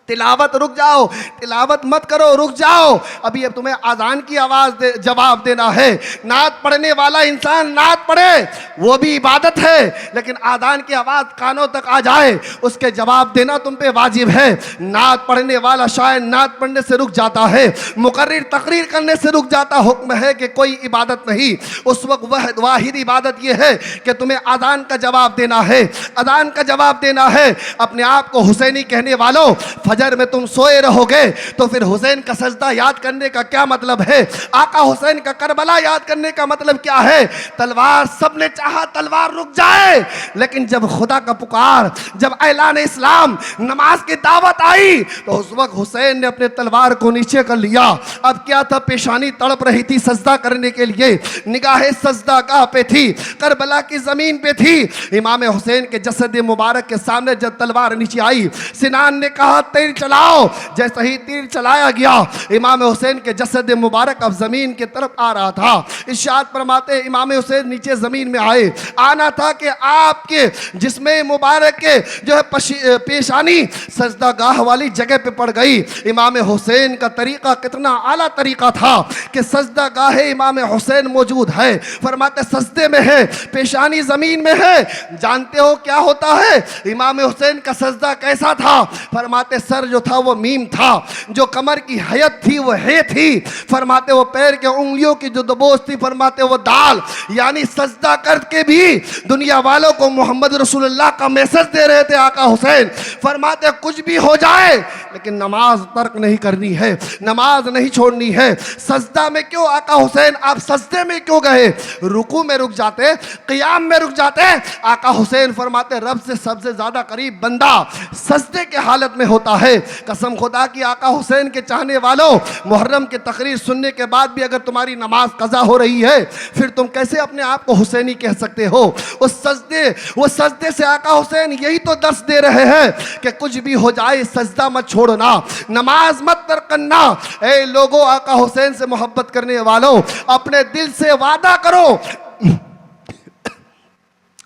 तिलावत रुक जाओ, तिलावत मत करो, रुक जाओ। अभी अब तुम्हें आजान की आवाज जवाब देना है। नात पढ़ने वाला इंसान नात पढ़े, वो भी इबादत है, लेकिन आजान की आवाज कानों तक आ जाए, उसके जवाब देना तुम पे वाजिब है। नात पढ़ने वाला शायद नात पढ़ने से रुक जाता है, मुकर्रिर तकरीर करने से रुक जाता, हुक्म है कि कोई इबादत नहीं। उस वक्त वह वाहिद इबादत यह है कि तुम्हें आजान का जवाब देना है, अजान का जवाब देना है। अपने आप को हुसैनी कहने वालों, फजर में तुम सोए रहोगे तो फिर हुसैन का सजदा याद करने का क्या मतलब है? आका हुसैन का करबला याद करने का मतलब क्या है? तलवार, सबने चाहा तलवार रुक जाए, लेकिन जब खुदा का पुकार, जब ऐलान इस्लाम, नमाज की दावत आई, तो उस वक्त हुसैन ने अपने तलवार को नीचे कर लिया। अब क्या था? पेशानी तड़प रही थी सजदा करने के लिए, निगाहें सजदा गाह पे थी, करबला की जमीन पे थी। इमाम हुसैन के जसद मुबारक के सामने जब तलवार नीचे आई, सिनान ने कहा तीर चलाओ। जैसे ही तीर चलाया गया, इमाम हुसैन के जसद मुबारक अब जमीन की तरफ आ रहा था। इरशाद फरमाते इमाम हुसैन नीचे जमीन में आए, आना था कि आपके जिस्म मुबारक के जो है पेशानी सजदा गाह वाली जगह पे पड़ गई। इमाम हुसैन का तरीका कितना आला तरीका था कि सजदा गाह इमाम हुसैन मौजूद है, फरमाते सजदे में है, पेशानी जमीन में है। जानते हो क्या होता है इमाम हुसैन का सजदा कैसा था? फरमाते सर जो था वो मीम था, जो कमर की हयत थी वो हे थी, फरमाते वो पैर के उंगलियों की जो दबोच थी, फरमाते वो दाल। यानी सजदा करके भी दुनिया वालों को मोहम्मद रसूलुल्लाह का मैसेज दे रहे थे आका हुसैन। फरमाते कुछ भी हो जाए, लेकिन नमाज तर्क नहीं करनी है, नमाज नहीं छोड़नी है। सजदा में क्यों आका हुसैन आप सजदे में क्यों गए? रुकू में रुक जाते, क़ियाम में रुक जाते। आका हुसैन फरमाते रब से सबसे ज्यादा करीब बंदा सजदे के हालत में होता है। कसम खुदा की आका हुसैन के चाहने वालों, मुहर्रम की तकरीर सुनने के बाद भी अगर तुम्हारी नमाज कज़ा हो रही है, फिर तुम कैसे अपने आप को हुसैनी कह सकते हो? वो सजदे से आका हुसैन यही तो दर्स दे रहे हैं कि कुछ भी हो जाए सजदा मत छोड़ना, नमाज मत तर्क करना। ए लोगों, आका हुसैन से मोहब्बत करने वालों, अपने दिल से वादा करो,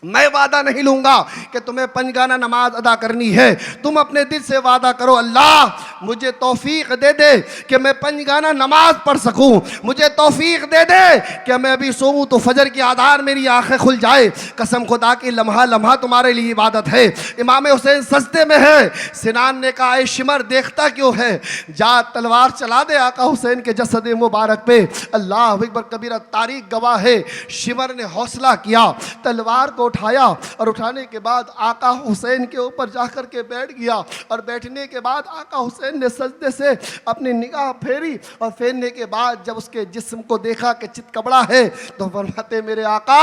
मैं वादा नहीं लूंगा कि तुम्हें पंजगाना नमाज अदा करनी है। तुम अपने दिल से वादा करो, अल्लाह मुझे तौफीक दे दे कि मैं पंजगाना नमाज पढ़ सकूं, मुझे तौफीक दे दे कि मैं अभी सोऊं तो फजर की आधार मेरी आंखें खुल जाए। कसम खुदा की लम्हा लम्हा तुम्हारे लिए इबादत है। इमाम हुसैन सजदे में है। सिनान ने कहा ए शिमर देखता क्यों है, जा तलवार चला दे आका हुसैन के जसद मुबारक पे। अल्लाह अकबर कबीरा, तारीख गवाह है। शिमर ने हौसला किया, तलवार को उठाया और उठाने के बाद आका हुसैन के ऊपर जाकर के बैठ गया। और बैठने के बाद आका हुसैन ने सजदे से अपनी निगाह फेरी और फेरने के बाद जब उसके जिस्म को देखा कि चितकबरा है, तो फरमाते मेरे आका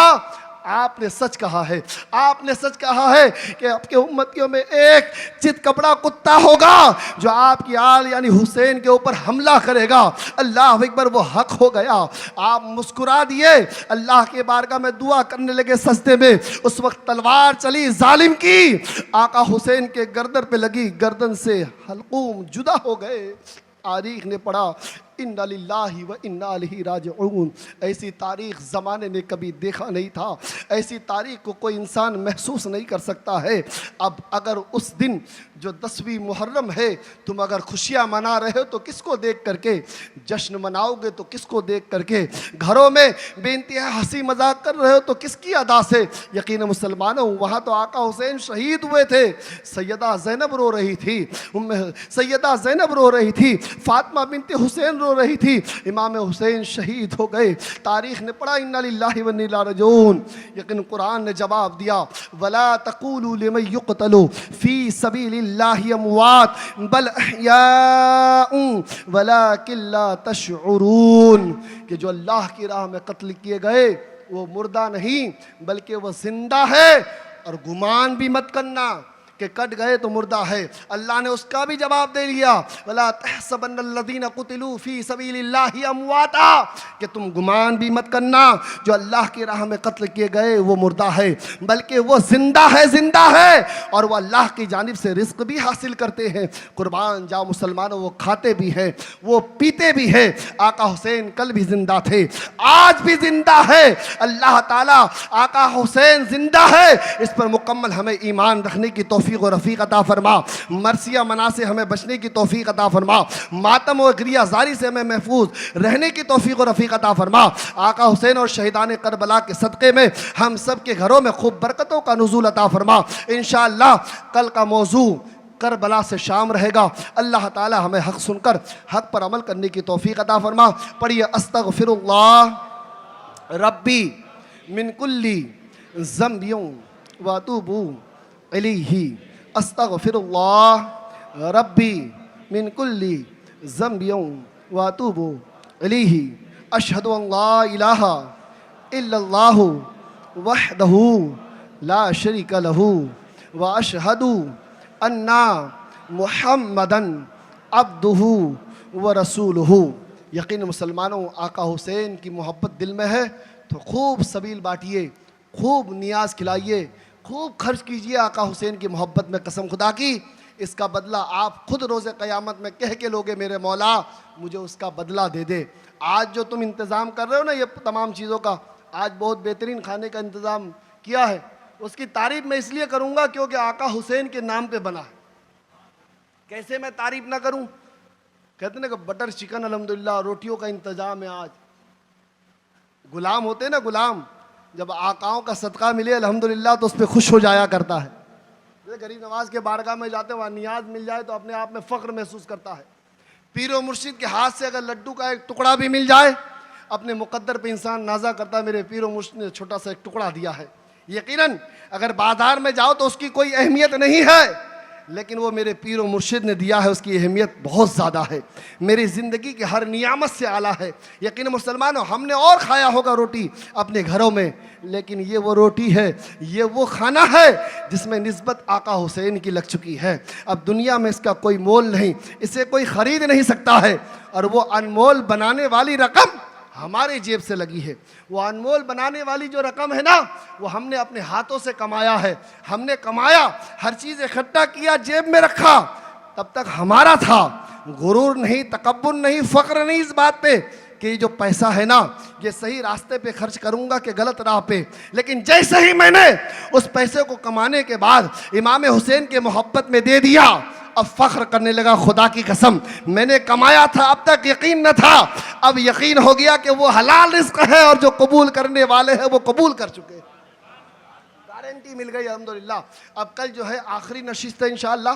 आपने सच कहा है, आपने सच कहा है कि आपके उम्मतियों में एक चितकबरा कुत्ता होगा जो आपकी आल यानी हुसैन के ऊपर हमला करेगा। अल्लाह अकबर, वो हक हो गया। आप मुस्कुरा दिए, अल्लाह के बारगाह में दुआ करने लगे सजदे में। उस वक्त तलवार चली जालिम की, आका हुसैन के गर्दन पे लगी, गर्दन से हल्कूम जुदा हो गए। तारीख ने पढ़ा इन्ना लिल्लाहि व इन्ना इलैहि राजिऊन। ऐसी तारीख ज़माने ने कभी देखा नहीं था, ऐसी तारीख को कोई इंसान महसूस नहीं कर सकता है। अब अगर उस दिन जो 10वीं मुहर्रम है, तुम अगर खुशियाँ मना रहे हो तो किसको देख करके, जश्न मनाओगे तो किसको देख करके, घरों में बेइंतहा हंसी मजाक कर रहे हो तो किसकी अदा से? यकीन मुसलमानों, वहाँ तो आका हुसैन शहीद हुए थे। सैयदा ज़ैनब रो रही थी, सैयदा ज़ैनब रो रही थी, फातिमा बिनते हुसैन रो रही थी, इमाम हुसैन शहीद हो गए। तारीख ने पढ़ा इन्ना लिल्लाहि व इन्ना इलैहि राजिऊन। लेकिन कुरान ने जवाब दिया, वला तक़ूलू लिमन युक़तलू फ़ी सबीलिल्लाहि अमवात बल अहयाउन वलाकिन ला तशउरून, कि जो अल्लाह की राह में कत्ल किए गए वो मुर्दा नहीं बल्कि वो जिंदा है। और गुमान भी मत करना कि कट गए तो मुर्दा है। अल्लाह ने उसका भी जवाब दे दिया, वला तहसबन्नल्लज़ीना कुतिलू फ़ी सबीलिल्लाहि अमवाता, कि तुम गुमान भी मत करना जो अल्लाह की राह में कत्ल किए गए वो मुर्दा है, बल्कि वो जिंदा है और वो अल्लाह की जानिब से रिस्क भी हासिल करते हैं। कुर्बान जाओ मुसलमानों, वो खाते भी हैं, वो पीते भी हैं। आका हुसैन कल भी जिंदा थे, आज भी जिंदा है। अल्लाह ताला आका हुसैन जिंदा है इस पर मुकम्मल हमें ईमान रखने की तौफीक और रफ़ीक अता फरमा। मरसिया मना से हमें बचने की तौफीक अता फरमा। मातम और गिरियाजारी से हमें महफूज रहने की तौफीक और रफ़ीक अता फरमा। आका हुसैन और शहीदान करबला के सदक़े में हम सब के घरों में खूब बरकतों का नुज़ूल अता फरमा। इंशाअल्लाह कल का मौजू करबला से शाम रहेगा। अल्लाह ताला हमें हक़ सुनकर हक़ पर अमल करने की तौफीक अता फरमा। पढ़िए, अस्तग़फिरुल्लाह रब्बी मिन कुल्ली ज़ंबियों व अतूबू इलैही, अस्तग़फिरुल्लाह रब्बी मिन कुल्ली ज़ंबियों व अतूबू इलैही, अशहदु अन ला इलाहा इल्लल्लाहु वहदहू ला शरीका लहू व अशहदु अन्ना मुहम्मदन अब्दुहू व रसूलुहू। यकीन मुसलमानों, आका हुसैन की मोहब्बत दिल में है तो खूब सबील बांटिए, खूब नियाज खिलाइए, खूब खर्च कीजिए आका हुसैन की मोहब्बत में। कसम खुदा की इसका बदला आप खुद रोज़े क़यामत में कह के लोगे, मेरे मौला मुझे उसका बदला दे दे। आज जो तुम इंतज़ाम कर रहे हो ना ये तमाम चीज़ों का, आज बहुत बेहतरीन खाने का इंतज़ाम किया है, उसकी तारीफ़ मैं इसलिए करूँगा क्योंकि आका हुसैन के नाम पे बना है। कैसे मैं तारीफ़ ना करूँ? कहते ना कि बटर चिकन अल्हम्दुलिल्लाह, रोटियों का इंतज़ाम है। आज गुलाम होते हैं ना, गुलाम जब आकाओं का सदका मिले अल्हम्दुलिल्लाह तो उस पर खुश हो जाया करता है। जैसे गरीब नवाज के बारगाह में जाते हैं, वहाँ नियाज मिल जाए तो अपने आप में फ़ख्र महसूस करता है। पीर व मुर्शिद के हाथ से अगर लड्डू का एक टुकड़ा भी मिल जाए, अपने मुक़द्दर पे इंसान नाजा करता है, मेरे पीर व मुर्शिद ने छोटा सा एक टुकड़ा दिया है। यकीनन अगर बाज़ार में जाओ तो उसकी कोई अहमियत नहीं है, लेकिन वो मेरे पीर व मुर्शिद ने दिया है, उसकी अहमियत बहुत ज़्यादा है, मेरी ज़िंदगी की हर नियामत से आला है। यकीन मुसलमानों, हमने और खाया होगा रोटी अपने घरों में, लेकिन ये वो रोटी है, ये वो खाना है जिसमें निस्बत आका हुसैन की लग चुकी है। अब दुनिया में इसका कोई मोल नहीं, इसे कोई ख़रीद नहीं सकता है। और वो अनमोल बनाने वाली रकम हमारे जेब से लगी है। वो अनमोल बनाने वाली जो रकम है ना, वो हमने अपने हाथों से कमाया है। हमने कमाया, हर चीज़ इकट्ठा किया, जेब में रखा, तब तक हमारा था। गुरूर नहीं, तकब्बुर नहीं, फ़ख्र नहीं इस बात पे कि जो पैसा है ना ये सही रास्ते पे खर्च करूंगा कि गलत राह पे। लेकिन जैसे ही मैंने उस पैसे को कमाने के बाद इमाम हुसैन के मोहब्बत में दे दिया, अब फ़ख्र करने लगा। खुदा की कसम, मैंने कमाया था, अब तक यकीन न था, अब यकीन हो गया कि वो हलाल रिज़्क़ है और जो कबूल करने वाले हैं वो कबूल कर चुके हैं। गारंटी मिल गई अल्हम्दुलिल्लाह। अब कल जो है आखिरी नशिस्त है इंशाअल्लाह।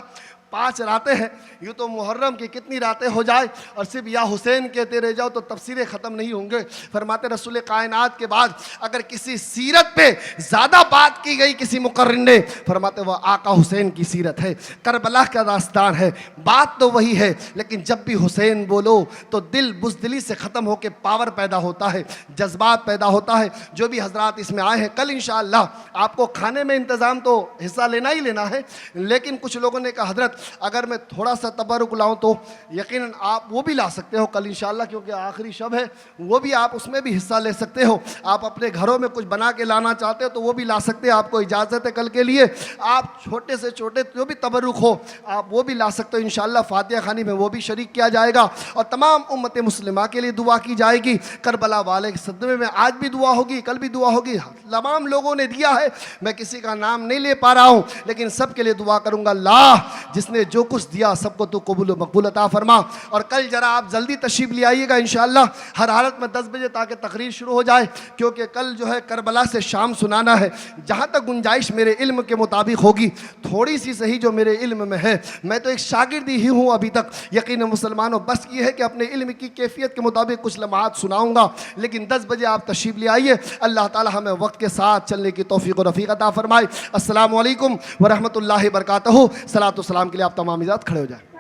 5 रातें हैं, यूँ तो मुहर्रम की कितनी रातें हो जाए और सिर्फ या हुसैन कहते रह जाओ तो तफसीरें ख़त्म नहीं होंगे। फरमाते रसूल कायनात के बाद अगर किसी सीरत पे ज़्यादा बात की गई किसी मुकर्रिर ने, फरमाते वह आका हुसैन की सीरत है, करबला का दास्तान है। बात तो वही है, लेकिन जब भी हुसैन बोलो तो दिल बुज़दिली से ख़त्म होकर पावर पैदा होता है, जज्बात पैदा होता है। जो भी हजरात इसमें आए हैं, कल इंशाअल्लाह आपको खाने में इंतज़ाम तो हिस्सा लेना ही लेना है, लेकिन कुछ लोगों ने कहा हजरत अगर मैं थोड़ा सा तबरुक लाऊं तो यकीनन आप वो भी ला सकते हो कल इंशाअल्लाह, क्योंकि आखिरी शब है, वो भी आप उसमें भी हिस्सा ले सकते हो। आप अपने घरों में कुछ बना के लाना चाहते हो तो वो भी ला सकते हैं, आपको इजाज़त है कल के लिए। आप छोटे से छोटे जो भी तबरुक हो आप वो भी ला सकते हो इंशाअल्लाह। फातिहा खानी में वो भी शरीक किया जाएगा और तमाम उम्मत मुस्लिमा के लिए दुआ की जाएगी। करबला वाले के सदमे में आज भी दुआ होगी, कल भी दुआ होगी। तमाम लोगों ने दिया है, मैं किसी का नाम नहीं ले पा रहा हूँ, लेकिन सब के लिए दुआ करूँगा। अल्लाह जिसने उसने जो कुछ दिया सबको तो कबूल मकबूल अता फरमा। और कल जरा आप जल्दी तशरीफ़ ले आइएगा इंशाअल्लाह, हर हालत में 10 बजे, ताकि तकरीर शुरू हो जाए, क्योंकि कल जो है करबला से शाम सुनाना है। जहाँ तक गुंजाइश मेरे इल्म के मुताबिक होगी, थोड़ी सी सही जो मेरे इल्म में है, मैं तो एक शागिर्द ही हूँ अभी तक, यकीन मुसलमानों, बस ये है कि अपने इल्म की कैफियत के मुताबिक कुछ लम्हात सुनाऊँगा। लेकिन 10 बजे आप तशरीफ़ ले आइए। अल्लाह ताला हमें वक्त के साथ चलने की तौफीक और रफ़ीक अता फरमाए। अस्सलामु अलैकुम व रहमतुल्लाहि व बरकातहू। सलातो सलाम के लिए आप तमाम इजाज़त, खड़े हो जाए।